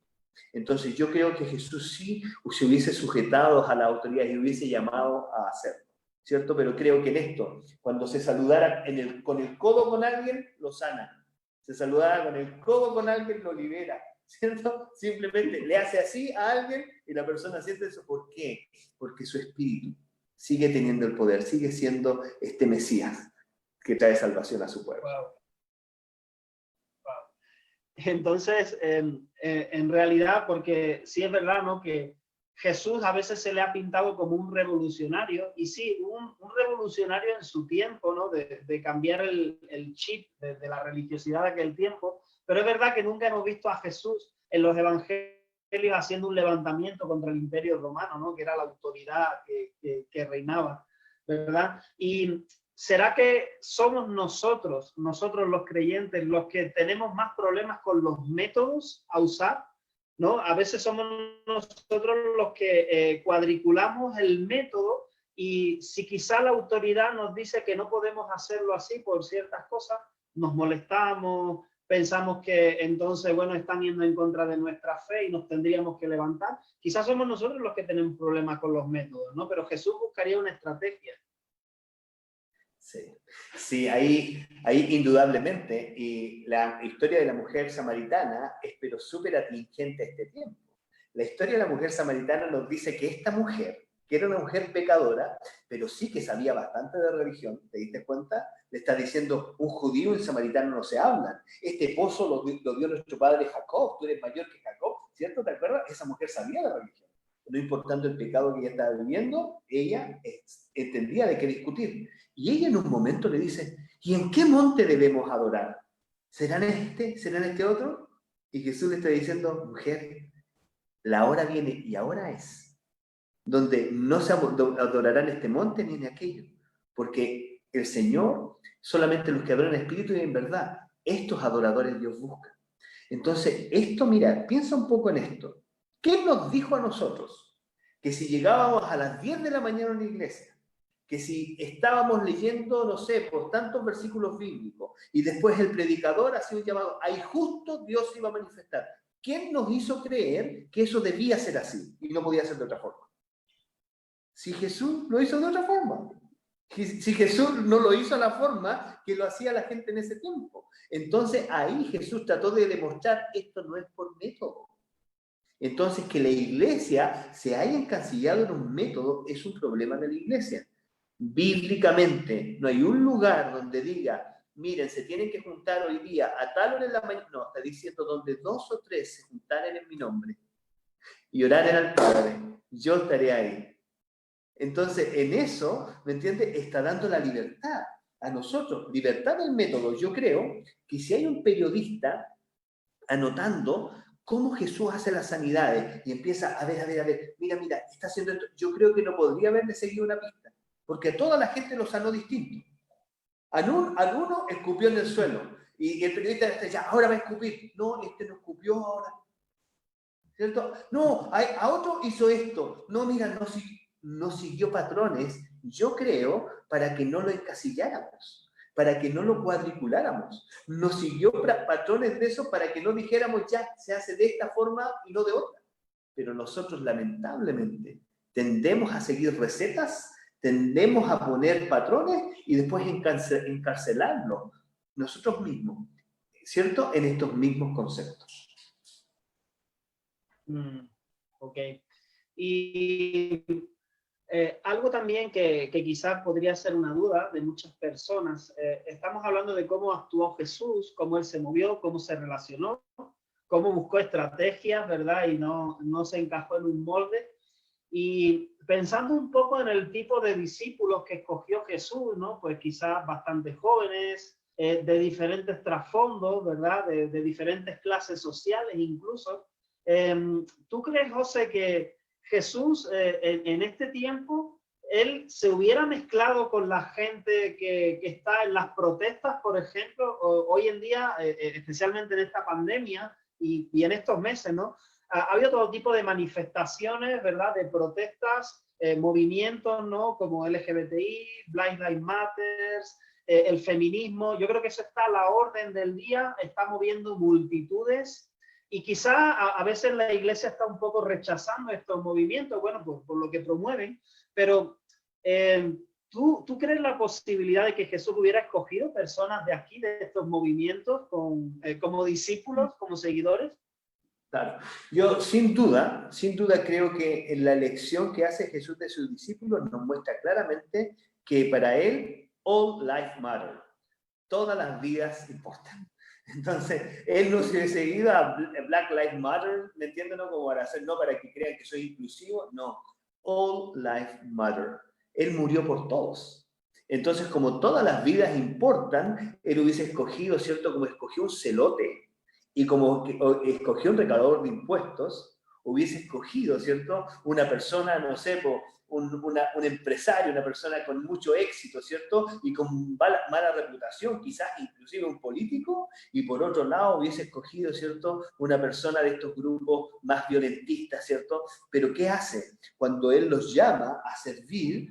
Entonces yo creo que Jesús sí se hubiese sujetado a las autoridades y hubiese llamado a hacerlo, ¿cierto? Pero creo que en esto, cuando se saludara con el codo con alguien, lo sana. Se saludara con el codo con alguien, lo libera, ¿cierto? Simplemente le hace así a alguien y la persona siente eso. ¿Por qué? Porque su espíritu sigue teniendo el poder, sigue siendo este Mesías que trae salvación a su pueblo. Wow. Entonces, en realidad, porque sí es verdad, ¿no?, que Jesús a veces se le ha pintado como un revolucionario, y sí, un revolucionario en su tiempo, ¿no?, de cambiar el chip de la religiosidad de aquel tiempo, pero es verdad que nunca hemos visto a Jesús en los evangelios haciendo un levantamiento contra el imperio romano, ¿no?, que era la autoridad que reinaba, ¿verdad? Y ¿será que somos nosotros los creyentes, los que tenemos más problemas con los métodos a usar, ¿no? A veces somos nosotros los que cuadriculamos el método, y si quizá la autoridad nos dice que no podemos hacerlo así por ciertas cosas, nos molestamos, pensamos que entonces, bueno, están yendo en contra de nuestra fe y nos tendríamos que levantar. Quizás somos nosotros los que tenemos problemas con los métodos, ¿no? Pero Jesús buscaría una estrategia. Sí, ahí indudablemente, y la historia de la mujer samaritana es pero súper atingente a este tiempo. La historia de la mujer samaritana nos dice que esta mujer, que era una mujer pecadora, pero sí que sabía bastante de religión, ¿te diste cuenta? Le está diciendo, un judío y un samaritano no se hablan. Este pozo lo dio nuestro padre Jacob, tú eres mayor que Jacob, ¿cierto? ¿Te acuerdas? Esa mujer sabía de religión. No importando el pecado que ella estaba viviendo, ella entendía de qué discutir. Y ella en un momento le dice, ¿y en qué monte debemos adorar? ¿Serán este otro? Y Jesús le está diciendo, mujer, la hora viene y ahora es, donde no se adorará en este monte ni en aquello, porque el Señor, solamente los que adoran en espíritu y en verdad, estos adoradores Dios busca. Entonces, esto, mira, piensa un poco en esto. ¿Qué nos dijo a nosotros? Que si llegábamos a las 10 de la mañana a una iglesia, que si estábamos leyendo, no sé, por tantos versículos bíblicos, y después el predicador hacía un llamado, ahí justo Dios iba a manifestar. ¿Quién nos hizo creer que eso debía ser así y no podía ser de otra forma? Si Jesús lo hizo de otra forma. Si Jesús no lo hizo a la forma que lo hacía la gente en ese tiempo. Entonces ahí Jesús trató de demostrar, esto no es por método. Entonces, que la iglesia se haya encasillado en un método es un problema de la iglesia. Bíblicamente, no hay un lugar donde diga, miren, se tienen que juntar hoy día a tal hora en la mañana. No, está diciendo donde 2 o 3 se juntaren en mi nombre y oraren al Padre, yo estaré ahí. Entonces, en eso, ¿me entiendes? Está dando la libertad a nosotros, libertad del método. Yo creo que si hay un periodista anotando cómo Jesús hace las sanidades y empieza a ver, mira, está haciendo esto, yo creo que no podría haberle seguido una pista, porque a toda la gente lo sanó distinto. Alguno escupió en el suelo y el periodista está ya, ahora va a escupir. No, este no escupió ahora. ¿Cierto? No, a otro hizo esto. No, mira, no siguió patrones, yo creo, para que no lo encasilláramos, para que no lo cuadriculáramos. No siguió patrones de eso para que no dijéramos ya, se hace de esta forma y no de otra. Pero nosotros, lamentablemente, tendemos a seguir recetas, tendemos a poner patrones y después encarcelarlo nosotros mismos, ¿cierto? En estos mismos conceptos. Ok. Y algo también que quizás podría ser una duda de muchas personas, estamos hablando de cómo actuó Jesús, cómo él se movió, cómo se relacionó, cómo buscó estrategias, ¿verdad? Y no se encajó en un molde. Y pensando un poco en el tipo de discípulos que escogió Jesús, ¿no? Pues quizás bastante jóvenes, de diferentes trasfondos, ¿verdad? De diferentes clases sociales incluso. ¿Tú crees, José, que Jesús en este tiempo, él se hubiera mezclado con la gente que está en las protestas, por ejemplo, hoy en día, especialmente en esta pandemia y en estos meses, ¿no? Ha habido todo tipo de manifestaciones, ¿verdad? De protestas, movimientos, ¿no? Como LGBTI, Black Lives Matter, el feminismo. Yo creo que eso está a la orden del día, está moviendo multitudes. Y quizá a veces la iglesia está un poco rechazando estos movimientos, bueno, por lo que promueven, pero ¿tú crees la posibilidad de que Jesús hubiera escogido personas de aquí, de estos movimientos, como discípulos, como seguidores? Claro. Yo sin duda creo que en la elección que hace Jesús de sus discípulos nos muestra claramente que para él all life matter, todas las vidas importan. Entonces, él no se hubiese ido a Black Lives Matter, ¿me entienden? No como para hacer, no para que crean que soy inclusivo, no. All life matter. Él murió por todos. Entonces, como todas las vidas importan, él hubiese escogido, ¿cierto? Como escogió un celote y como escogió un recaudador de impuestos, hubiese escogido, ¿cierto? Una persona, no sé, un empresario, una persona con mucho éxito, ¿cierto? Y con mala reputación, quizás inclusive un político, y por otro lado hubiese escogido, ¿cierto? Una persona de estos grupos más violentistas, ¿cierto? Pero ¿qué hace? Cuando él los llama a servir,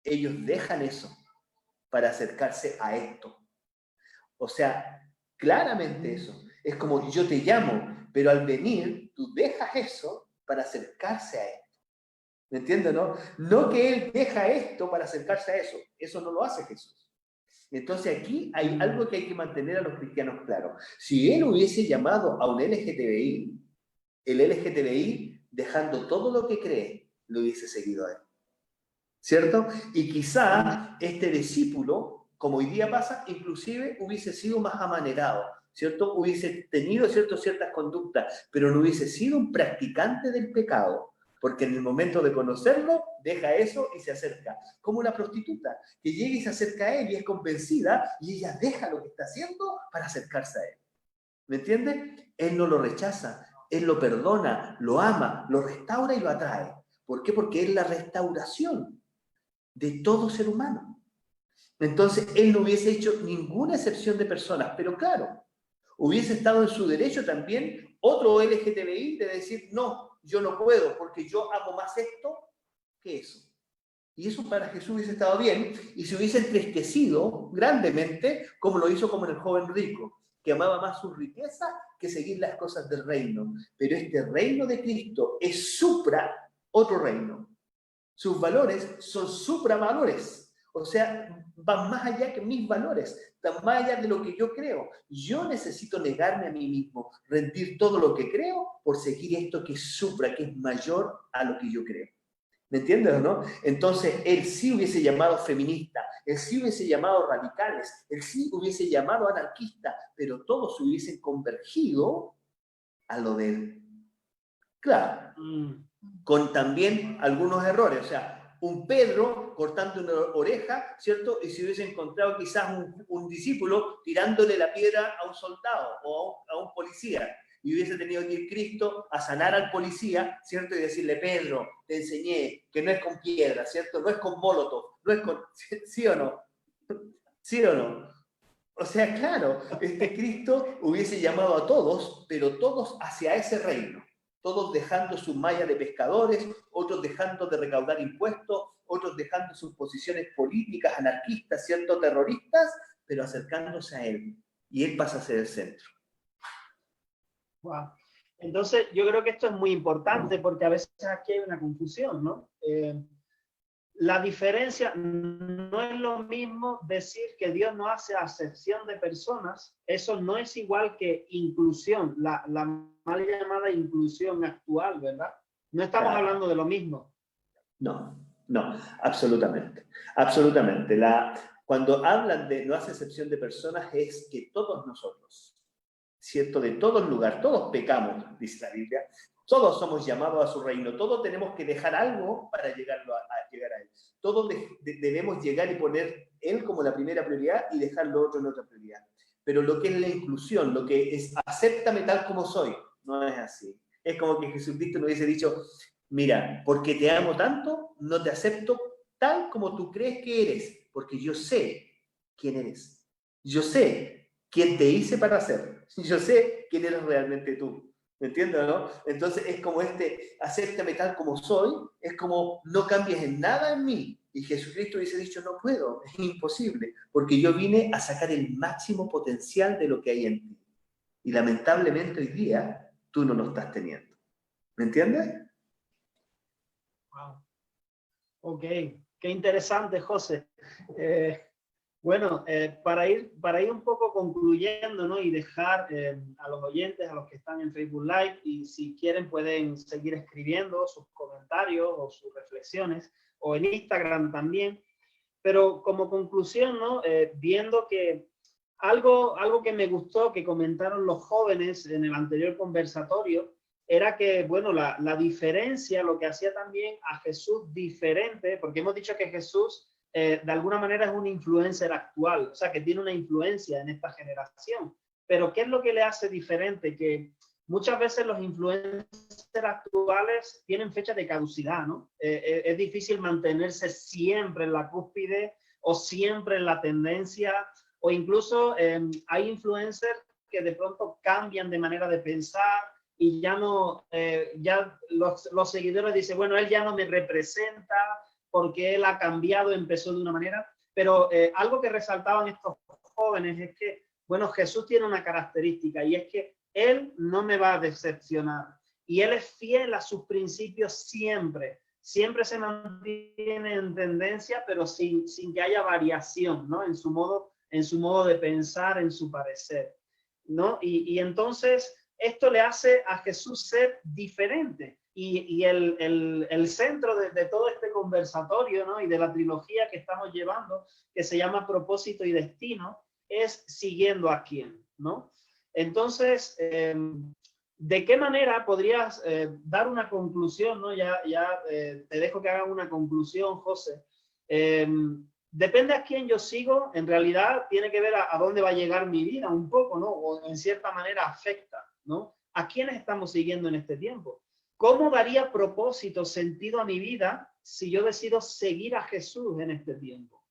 ellos dejan eso para acercarse a esto. O sea, claramente eso. Es como yo te llamo, pero al venir tú dejas eso para acercarse a esto. ¿Me entiendes, no? No que él deja esto para acercarse a eso. Eso no lo hace Jesús. Entonces aquí hay algo que hay que mantener a los cristianos claro. Si él hubiese llamado a un LGTBI, el LGTBI, dejando todo lo que cree, lo hubiese seguido a él. ¿Cierto? Y quizá este discípulo, como hoy día pasa, inclusive hubiese sido más amanerado, ¿cierto? Hubiese tenido, ¿cierto?, ciertas conductas, pero no hubiese sido un practicante del pecado. Porque en el momento de conocerlo, deja eso y se acerca. Como una prostituta, que llega y se acerca a él y es convencida, y ella deja lo que está haciendo para acercarse a él. ¿Me entiendes? Él no lo rechaza, él lo perdona, lo ama, lo restaura y lo atrae. ¿Por qué? Porque es la restauración de todo ser humano. Entonces, él no hubiese hecho ninguna excepción de personas, pero claro, hubiese estado en su derecho también otro LGTBI de decir, no, yo no puedo porque yo amo más esto que eso. Y eso para Jesús hubiese estado bien y se hubiese entristecido grandemente como lo hizo como en el joven rico, que amaba más su riqueza que seguir las cosas del reino. Pero este reino de Cristo es supra otro reino. Sus valores son supravalores. O sea, van más allá que mis valores, van más allá de lo que yo creo. Yo necesito negarme a mí mismo, rendir todo lo que creo por seguir esto que supra, que es mayor a lo que yo creo. ¿Me entiendes o no? Entonces, él sí hubiese llamado feminista, él sí hubiese llamado radicales, él sí hubiese llamado anarquista, pero todos hubiesen convergido a lo de él. Claro, con también algunos errores, o sea, un Pedro cortando una oreja, ¿cierto? Y si hubiese encontrado quizás un discípulo tirándole la piedra a un soldado o a un policía, y hubiese tenido que ir Cristo a sanar al policía, ¿cierto? Y decirle, Pedro, te enseñé que no es con piedra, ¿cierto? No es con molotov, no es con... ¿Sí o no? ¿Sí o no? O sea, claro, este Cristo hubiese llamado a todos, pero todos hacia ese reino. Todos dejando su malla de pescadores, otros dejando de recaudar impuestos, otros dejando sus posiciones políticas, anarquistas, ¿cierto? Terroristas, pero acercándose a él. Y él pasa a ser el centro. Wow. Entonces, yo creo que esto es muy importante porque a veces aquí hay una confusión, ¿no? La diferencia no es lo mismo decir que Dios no hace acepción de personas, eso no es igual que inclusión, la mal llamada inclusión actual, ¿verdad? No estamos hablando de lo mismo. No, no, absolutamente. Absolutamente. Cuando hablan de no hace excepción de personas es que todos nosotros, ¿cierto? De todo lugar, todos pecamos, dice la Biblia, todos somos llamados a su reino, todos tenemos que dejar algo para llegar a él. Todos debemos llegar y poner él como la primera prioridad y dejar lo otro en otra prioridad. Pero lo que es la inclusión, lo que es acéptame tal como soy, no es así. Es como que Jesucristo nos hubiese dicho, mira, porque te amo tanto, no te acepto tal como tú crees que eres, porque yo sé quién eres. Yo sé quién te hice para ser. Yo sé quién eres realmente tú. ¿Me entiendes, no? Entonces es como acéptame tal como soy, es como no cambies en nada en mí. Y Jesucristo hubiese dicho, no puedo, es imposible, porque yo vine a sacar el máximo potencial de lo que hay en ti. Y lamentablemente hoy día tú no lo estás teniendo. ¿Me entiendes? Wow. Ok, qué interesante, José. Bueno, para ir un poco concluyendo, ¿no? Y dejar a los oyentes, a los que están en Facebook Live, y si quieren pueden seguir escribiendo sus comentarios o sus reflexiones, o en Instagram también. Pero como conclusión, ¿no? Viendo que algo que me gustó que comentaron los jóvenes en el anterior conversatorio, era que, bueno, la diferencia, lo que hacía también a Jesús diferente, porque hemos dicho que Jesús de alguna manera es un influencer actual, o sea, que tiene una influencia en esta generación. Pero ¿qué es lo que le hace diferente? Que muchas veces los influencers actuales tienen fecha de caducidad, ¿no? Es difícil mantenerse siempre en la cúspide o siempre en la tendencia, o incluso hay influencers que de pronto cambian de manera de pensar y ya no, ya los seguidores dicen, bueno, él ya no me representa, porque él ha cambiado, empezó de una manera, pero algo que resaltaban estos jóvenes es que, bueno, Jesús tiene una característica y es que él no me va a decepcionar y él es fiel a sus principios siempre, siempre se mantiene en tendencia, pero sin que haya variación, ¿no? En su modo de pensar, en su parecer, ¿no? Y entonces esto le hace a Jesús ser diferente. Y el centro de todo este conversatorio, ¿no? Y de la trilogía que estamos llevando, que se llama Propósito y Destino, es siguiendo a quién, ¿no? Entonces, ¿de qué manera podrías dar una conclusión, ¿no? Ya te dejo que hagan una conclusión, José. Depende a quién yo sigo, en realidad tiene que ver a dónde va a llegar mi vida un poco, ¿no? O en cierta manera afecta, ¿no? ¿A quiénes estamos siguiendo en este tiempo? ¿Cómo daría propósito, sentido a mi vida si yo decido seguir a Jesús en este tiempo?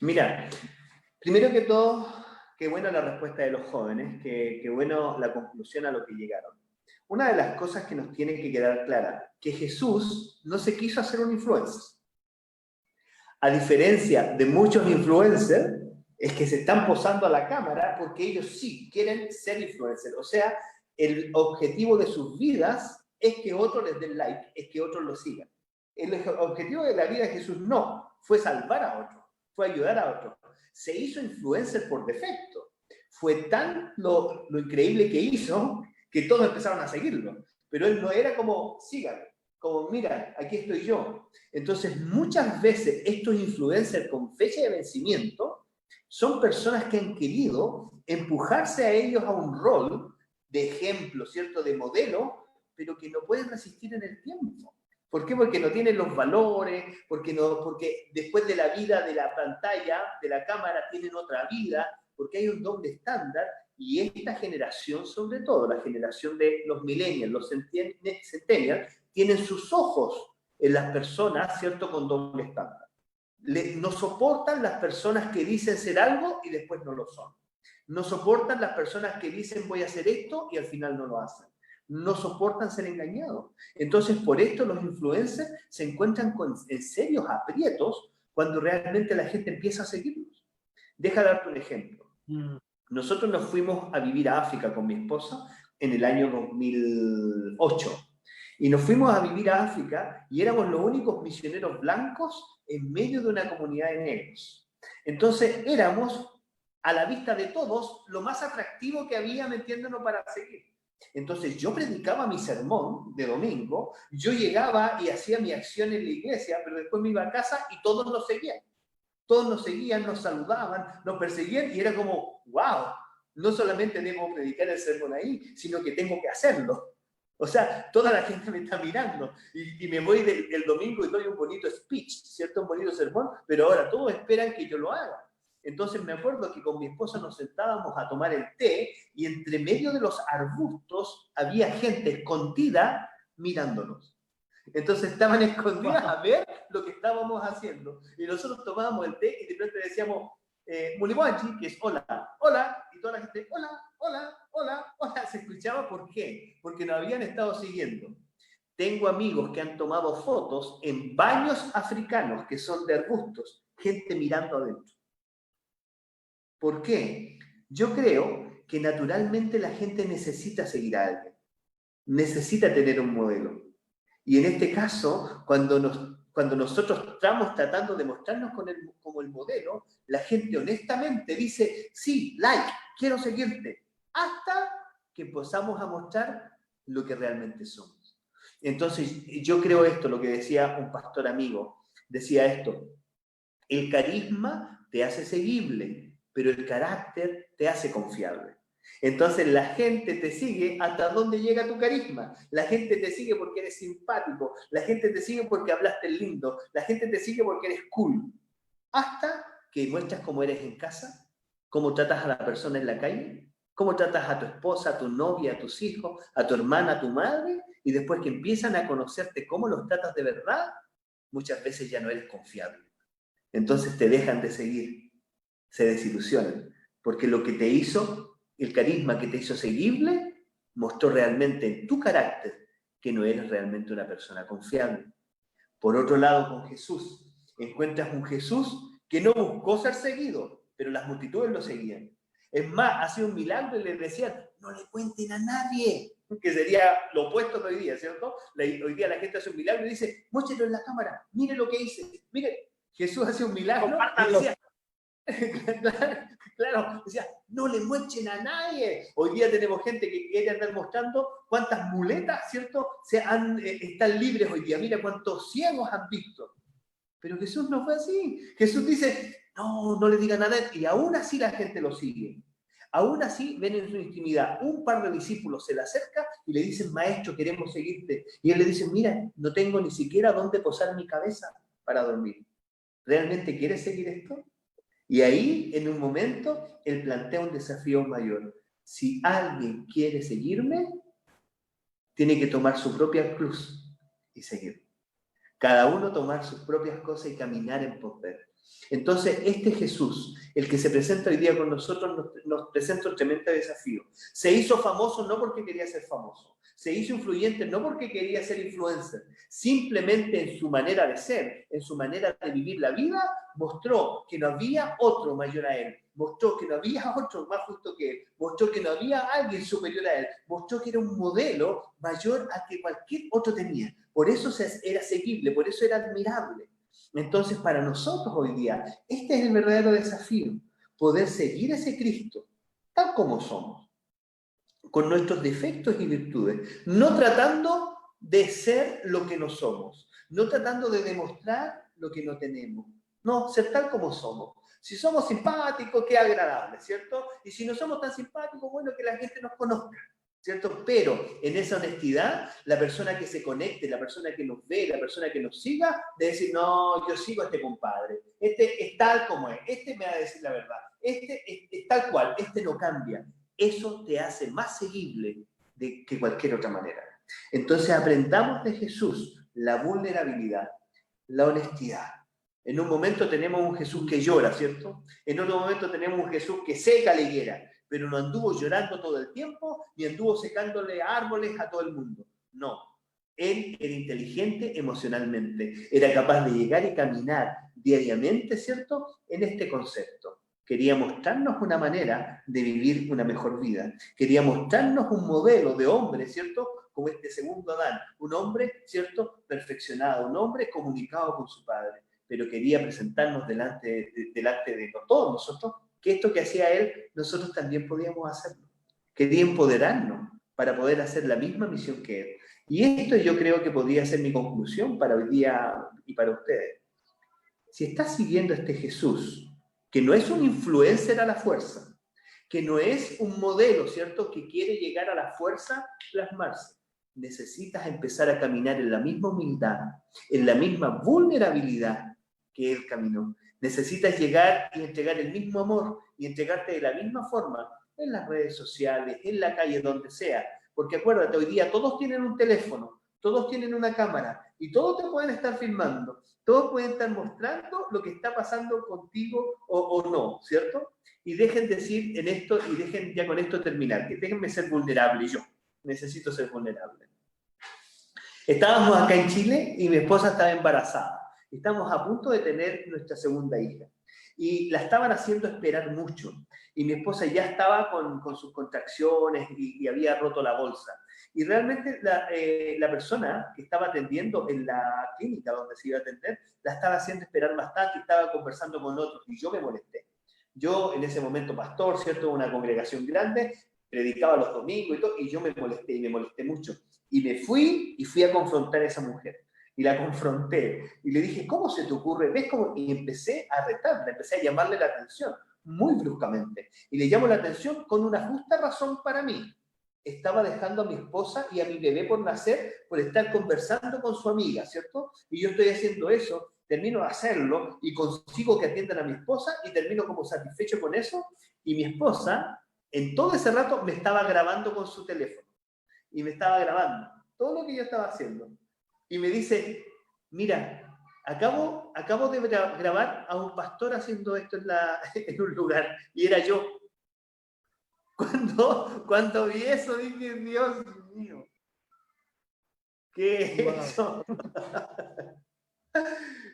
Mira, primero que todo, qué buena la respuesta de los jóvenes, qué bueno la conclusión a lo que llegaron. Una de las cosas que nos tiene que quedar clara, que Jesús no se quiso hacer un influencer. A diferencia de muchos influencers, es que se están posando a la cámara porque ellos sí quieren ser influencers. O sea, el objetivo de sus vidas es que otros les den like, es que otros lo sigan. El objetivo de la vida de Jesús no fue salvar a otros, fue ayudar a otros. Se hizo influencer por defecto. Fue tan lo increíble que hizo que todos empezaron a seguirlo. Pero él no era como, síganme, como, mira, aquí estoy yo. Entonces, muchas veces estos influencers con fecha de vencimiento son personas que han querido empujarse a ellos a un rol de ejemplo, ¿cierto?, de modelo, pero que no pueden resistir en el tiempo. ¿Por qué? Porque no tienen los valores, porque después de la vida de la pantalla, de la cámara, tienen otra vida, porque hay un doble estándar, y esta generación, sobre todo, la generación de los millennials, los centennials, tienen sus ojos en las personas, ¿cierto?, con doble estándar. No soportan las personas que dicen ser algo y después no lo son. No soportan las personas que dicen voy a hacer esto y al final no lo hacen. No soportan ser engañados. Entonces, por esto los influencers se encuentran en serios aprietos cuando realmente la gente empieza a seguirlos. Deja darte un ejemplo. Nosotros nos fuimos a vivir a África con mi esposa en el año 2008. Y nos fuimos a vivir a África y éramos los únicos misioneros blancos en medio de una comunidad de negros. Entonces éramos, a la vista de todos, lo más atractivo que había, metiéndonos para seguir. Entonces yo predicaba mi sermón de domingo, yo llegaba y hacía mi acción en la iglesia, pero después me iba a casa y todos nos seguían. Todos nos seguían, nos saludaban, nos perseguían y era como, wow, no solamente debo predicar el sermón ahí, sino que tengo que hacerlo. O sea, toda la gente me está mirando y me voy el domingo y doy un bonito speech, ¿cierto? Un bonito sermón, pero ahora todos esperan que yo lo haga. Entonces me acuerdo que con mi esposa nos sentábamos a tomar el té y entre medio de los arbustos había gente escondida mirándonos. Entonces estaban escondidas a ver lo que estábamos haciendo. Y nosotros tomábamos el té y de pronto decíamos, Muliwanchi, que es hola, hola, y toda la gente, hola, hola, hola, hola. Se escuchaba, ¿por qué? Porque nos habían estado siguiendo. Tengo amigos que han tomado fotos en baños africanos que son de arbustos, gente mirando adentro. ¿Por qué? Yo creo que naturalmente la gente necesita seguir a alguien, necesita tener un modelo. Y en este caso, cuando nosotros estamos tratando de mostrarnos como el modelo, la gente honestamente dice, sí, like, quiero seguirte, hasta que empezamos a mostrar lo que realmente somos. Entonces, yo creo esto, lo que decía un pastor amigo, decía esto, el carisma te hace seguible, pero el carácter te hace confiable. Entonces la gente te sigue hasta dónde llega tu carisma. La gente te sigue porque eres simpático. La gente te sigue porque hablaste lindo. La gente te sigue porque eres cool. Hasta que muestras cómo eres en casa, cómo tratas a la persona en la calle, cómo tratas a tu esposa, a tu novia, a tus hijos, a tu hermana, a tu madre, y después que empiezan a conocerte cómo los tratas de verdad, muchas veces ya no eres confiable. Entonces te dejan de seguir, se desilusionan, porque lo que te hizo, el carisma que te hizo seguible, mostró realmente en tu carácter que no eres realmente una persona confiable. Por otro lado, con Jesús, encuentras un Jesús que no buscó ser seguido, pero las multitudes lo seguían. Es más, hacía un milagro y les decían, no le cuenten a nadie, que sería lo opuesto de hoy día, ¿cierto? Hoy día la gente hace un milagro y dice, muéstrenlo en la cámara, mire lo que hice, mire. Jesús hacía un milagro y decía, claro, decía, no le muechen a nadie. Hoy día tenemos gente que quiere andar mostrando cuántas muletas, ¿cierto? Están libres hoy día. Mira cuántos ciegos han visto. Pero Jesús no fue así. Jesús dice, no le digan nada. Y aún así la gente lo sigue. Aún así ven en su intimidad. Un par de discípulos se le acerca y le dicen, maestro, queremos seguirte. Y él le dice, mira, no tengo ni siquiera dónde posar mi cabeza para dormir. ¿Realmente quieres seguir esto? Y ahí, en un momento, él plantea un desafío mayor. Si alguien quiere seguirme, tiene que tomar su propia cruz y seguir. Cada uno tomar sus propias cosas y caminar en pos de él. Entonces, este Jesús, el que se presenta hoy día con nosotros, nos presenta un tremendo desafío. Se hizo famoso no porque quería ser famoso, se hizo influyente no porque quería ser influencer, simplemente en su manera de ser, en su manera de vivir la vida, mostró que no había otro mayor a él, mostró que no había otro más justo que él, mostró que no había alguien superior a él, mostró que era un modelo mayor a que cualquier otro tenía. Por eso era seguible, por eso era admirable. Entonces, para nosotros hoy día, este es el verdadero desafío, poder seguir a ese Cristo, tal como somos, con nuestros defectos y virtudes, no tratando de ser lo que no somos, no tratando de demostrar lo que no tenemos, no, ser tal como somos. Si somos simpáticos, qué agradable, ¿cierto? Y si no somos tan simpáticos, bueno, que la gente nos conozca, ¿cierto? Pero en esa honestidad, la persona que se conecte, la persona que nos ve, la persona que nos siga, de decir, no, yo sigo a este compadre, este es tal como es, este me va a decir la verdad, este es tal cual, este no cambia. Eso te hace más seguible que cualquier otra manera. Entonces aprendamos de Jesús la vulnerabilidad, la honestidad. En un momento tenemos un Jesús que llora, ¿cierto? En otro momento tenemos un Jesús que seca la higuera, pero no anduvo llorando todo el tiempo, ni anduvo secándole árboles a todo el mundo. No. Él era inteligente emocionalmente, era capaz de llegar y caminar diariamente, ¿cierto?, en este concepto. Quería mostrarnos una manera de vivir una mejor vida. Quería mostrarnos un modelo de hombre, ¿cierto?, como este segundo Adán. Un hombre, ¿cierto?, perfeccionado, un hombre comunicado con su Padre. Pero quería presentarnos delante de todos nosotros, que esto que hacía él, nosotros también podíamos hacerlo. Quería empoderarnos para poder hacer la misma misión que él. Y esto yo creo que podría ser mi conclusión para hoy día y para ustedes. Si estás siguiendo a este Jesús, que no es un influencer a la fuerza, que no es un modelo, ¿cierto?, que quiere llegar a la fuerza, plasmarse. Necesitas empezar a caminar en la misma humildad, en la misma vulnerabilidad que él caminó. Necesitas llegar y entregar el mismo amor y entregarte de la misma forma en las redes sociales, en la calle, donde sea. Porque acuérdate, hoy día todos tienen un teléfono, todos tienen una cámara y todos te pueden estar filmando, todos pueden estar mostrando lo que está pasando contigo o no, ¿cierto? Y dejen decir en esto, y dejen ya con esto terminar, que déjenme ser vulnerable yo. Necesito ser vulnerable. Estábamos acá en Chile y mi esposa estaba embarazada. Estamos a punto de tener nuestra segunda hija. Y la estaban haciendo esperar mucho. Y mi esposa ya estaba con sus contracciones y había roto la bolsa. Y realmente la persona que estaba atendiendo en la clínica donde se iba a atender, la estaba haciendo esperar bastante y estaba conversando con otros. Y yo me molesté. Yo, en ese momento, pastor, ¿cierto?, una congregación grande, predicaba los domingos y todo, y yo me molesté mucho. Y me fui a confrontar a esa mujer. Y la confronté. Y le dije, ¿cómo se te ocurre? ¿Ves cómo? Y empecé a retarla, empecé a llamarle la atención, muy bruscamente. Y le llamo la atención con una justa razón para mí. Estaba dejando a mi esposa y a mi bebé por nacer por estar conversando con su amiga, ¿cierto? Y yo estoy haciendo eso, termino de hacerlo y consigo que atiendan a mi esposa y termino como satisfecho con eso. Y mi esposa, en todo ese rato, me estaba grabando con su teléfono. Y me estaba grabando todo lo que yo estaba haciendo. Y me dice, mira, acabo de grabar a un pastor haciendo esto en un lugar. Y era yo. Cuando vi eso, dije, Dios mío, ¿qué es eso?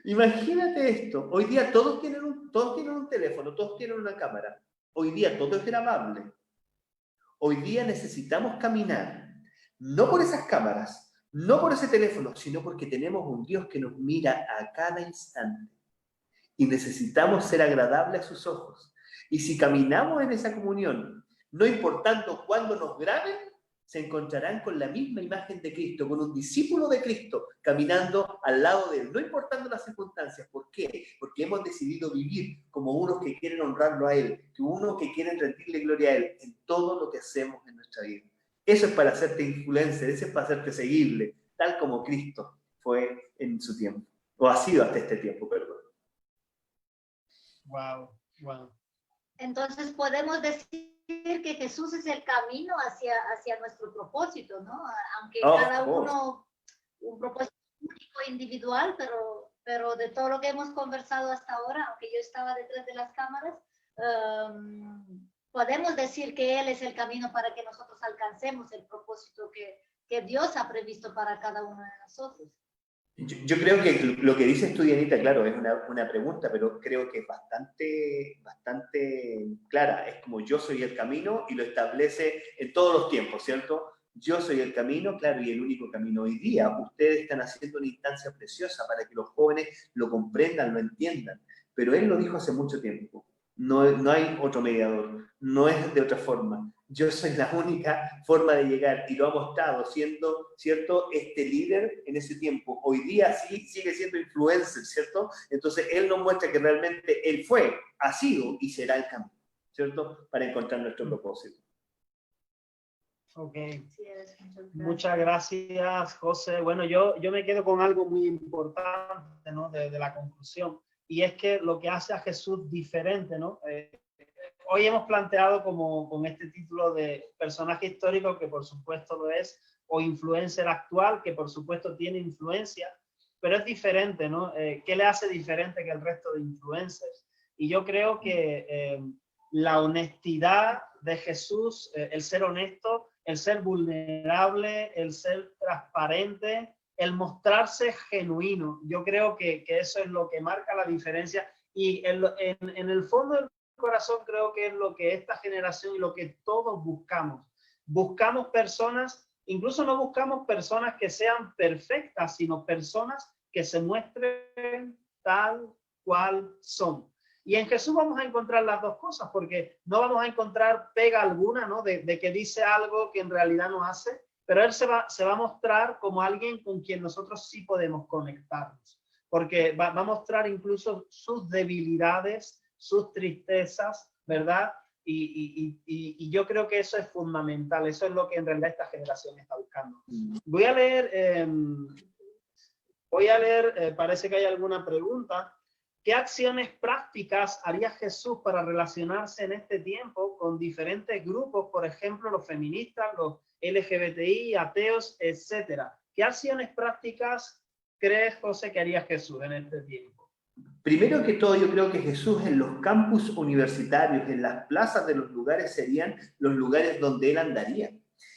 Imagínate esto. Hoy día todos tienen un teléfono, todos tienen una cámara. Hoy día todo es grabable. Hoy día necesitamos caminar, no por esas cámaras, no por ese teléfono, sino porque tenemos un Dios que nos mira a cada instante. Y necesitamos ser agradables a sus ojos. Y si caminamos en esa comunión, no importando cuándo nos graben, se encontrarán con la misma imagen de Cristo, con un discípulo de Cristo, caminando al lado de él, no importando las circunstancias. ¿Por qué? Porque hemos decidido vivir como unos que quieren honrarlo a él, que unos que quieren rendirle gloria a él en todo lo que hacemos en nuestra vida. Eso es para hacerte influencer, eso es para hacerte seguible, tal como Cristo fue en su tiempo, o ha sido hasta este tiempo, perdón. Wow, wow. Entonces podemos decir que Jesús es el camino hacia nuestro propósito, ¿no? Aunque cada uno un propósito único, individual, pero pero de todo lo que hemos conversado hasta ahora, aunque yo estaba detrás de las cámaras, podemos decir que Él es el camino para que nosotros alcancemos el propósito que Dios ha previsto para cada uno de nosotros. Yo creo que lo que dices tú, Dianita, claro, es una pregunta, pero creo que es bastante clara. Es como yo soy el camino y lo establece en todos los tiempos, ¿cierto? Yo soy el camino, claro, y el único camino hoy día. Ustedes están haciendo una instancia preciosa para que los jóvenes lo comprendan, lo entiendan. Pero él lo dijo hace mucho tiempo. No hay otro mediador, no es de otra forma. Yo soy la única forma de llegar y lo ha mostrado siendo, ¿cierto?, este líder en ese tiempo. Hoy día sí sigue siendo influencer, ¿cierto? Entonces él nos muestra que realmente él fue, ha sido y será el camino, ¿cierto?, para encontrar nuestro propósito. Ok. Muchas gracias, José. Bueno, yo me quedo con algo muy importante, ¿no?, de la conclusión, y es que lo que hace a Jesús diferente, ¿no? Hoy hemos planteado como con este título de personaje histórico, que por supuesto lo es, o influencer actual, que por supuesto tiene influencia, pero es diferente, ¿no? ¿Qué le hace diferente que el resto de influencers? Y yo creo que la honestidad de Jesús, el ser honesto, el ser vulnerable, el ser transparente, el mostrarse genuino, yo creo que eso es lo que marca la diferencia, y en el fondo del corazón creo que es lo que esta generación y lo que todos buscamos. Buscamos personas, incluso no buscamos personas que sean perfectas, sino personas que se muestren tal cual son. Y en Jesús vamos a encontrar las dos cosas, porque no vamos a encontrar pega alguna, ¿no?, de que dice algo que en realidad no hace, pero Él se va a mostrar como alguien con quien nosotros sí podemos conectarnos, porque va a mostrar incluso sus debilidades, sus tristezas, ¿verdad? Y yo creo que eso es fundamental, eso es lo que en realidad esta generación está buscando. Voy a leer, parece que hay alguna pregunta. ¿Qué acciones prácticas haría Jesús para relacionarse en este tiempo con diferentes grupos, por ejemplo, los feministas, los LGBTI, ateos, etcétera? ¿Qué acciones prácticas crees, José, que haría Jesús en este tiempo? Primero que todo, yo creo que Jesús en los campus universitarios, en las plazas de los lugares, serían los lugares donde él andaría.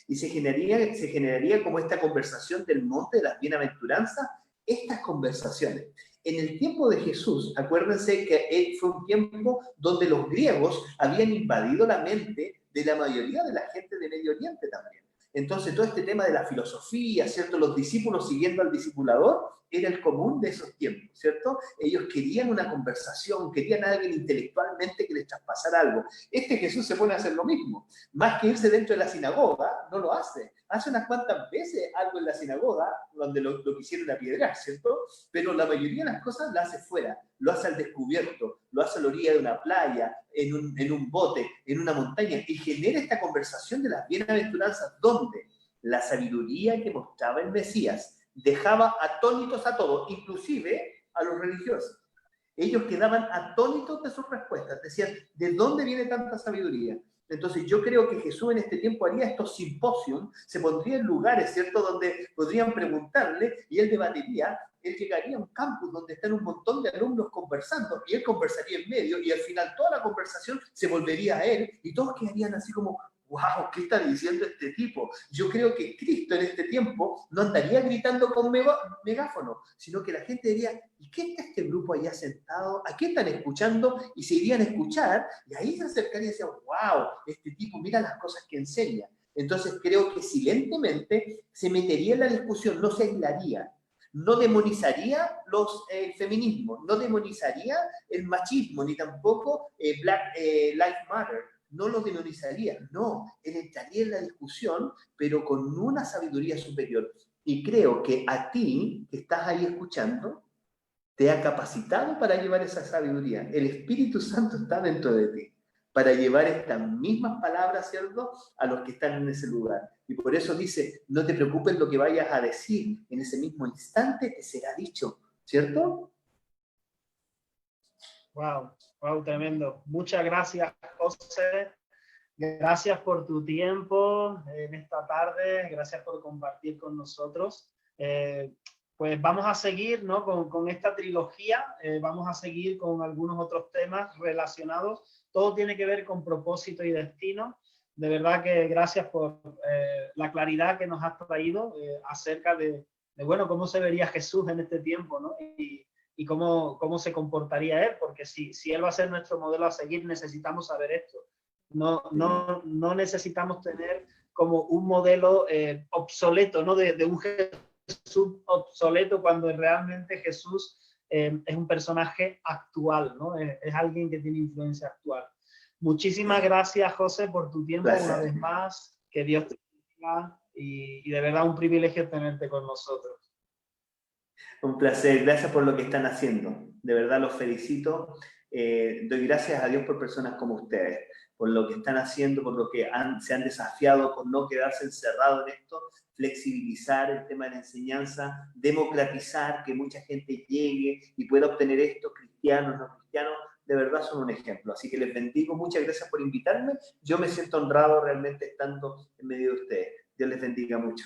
Y se generaría como esta conversación del monte de las bienaventuranzas, estas conversaciones. En el tiempo de Jesús, acuérdense que fue un tiempo donde los griegos habían invadido la mente de la mayoría de la gente de Medio Oriente también. Entonces, todo este tema de la filosofía, ¿cierto?, los discípulos siguiendo al discipulador, era el común de esos tiempos, ¿cierto? Ellos querían una conversación, querían a alguien intelectualmente que les traspasara algo. Este Jesús se pone a hacer lo mismo. Más que irse dentro de la sinagoga, no lo hace. Hace unas cuantas veces algo en la sinagoga, donde lo quisieron apiedrar, ¿cierto? Pero la mayoría de las cosas la hace fuera. Lo hace al descubierto, lo hace a la orilla de una playa, en un bote, en una montaña, y genera esta conversación de las bienaventuranzas, donde la sabiduría que mostraba el Mesías dejaba atónitos a todos, inclusive a los religiosos. Ellos quedaban atónitos de sus respuestas, decían, ¿de dónde viene tanta sabiduría? Entonces yo creo que Jesús en este tiempo haría estos simposios, se pondría en lugares, ¿cierto?, donde podrían preguntarle y él debatiría. Él llegaría a un campus donde están un montón de alumnos conversando y él conversaría en medio y al final toda la conversación se volvería a él y todos quedarían así como, wow, ¿qué está diciendo este tipo? Yo creo que Cristo en este tiempo no andaría gritando con megáfono, sino que la gente diría, ¿y qué está este grupo allá sentado? ¿A qué están escuchando? Y se irían a escuchar y ahí se acercarían y decían, wow, este tipo mira las cosas que enseña. Entonces creo que silentemente se metería en la discusión, no se aislaría. No demonizaría el feminismo, no demonizaría el machismo, ni tampoco Black Lives Matter. No lo demonizaría, no, él entraría en la discusión, pero con una sabiduría superior. Y creo que a ti, que estás ahí escuchando, te ha capacitado para llevar esa sabiduría. El Espíritu Santo está dentro de ti, para llevar estas mismas palabras, ¿cierto?, a los que están en ese lugar. Y por eso dice, no te preocupes lo que vayas a decir, en ese mismo instante te será dicho, ¿cierto? Wow, wow, tremendo. Muchas gracias, José. Gracias por tu tiempo en esta tarde. Gracias por compartir con nosotros. pues vamos a seguir, ¿no? con esta trilogía, vamos a seguir con algunos otros temas relacionados. Todo tiene que ver con propósito y destino. De verdad que gracias por la claridad que nos has traído acerca bueno, cómo se vería Jesús en este tiempo, ¿no? Y cómo se comportaría Él, porque si Él va a ser nuestro modelo a seguir, necesitamos saber esto. No necesitamos tener como un modelo obsoleto, ¿no? De un Jesús obsoleto, cuando realmente Jesús es un personaje actual, ¿no? Es alguien que tiene influencia actual. Muchísimas gracias, José, por tu tiempo una vez más. Que Dios te bendiga y de verdad un privilegio tenerte con nosotros. Un placer, gracias por lo que están haciendo. De verdad los felicito. Doy gracias a Dios por personas como ustedes, por lo que están haciendo, por lo que se han desafiado, por no quedarse encerrados en esto, flexibilizar el tema de la enseñanza, democratizar, que mucha gente llegue y pueda obtener esto, cristianos, no cristianos. De verdad son un ejemplo. Así que les bendigo. Muchas gracias por invitarme. Yo me siento honrado realmente estando en medio de ustedes. Dios les bendiga mucho.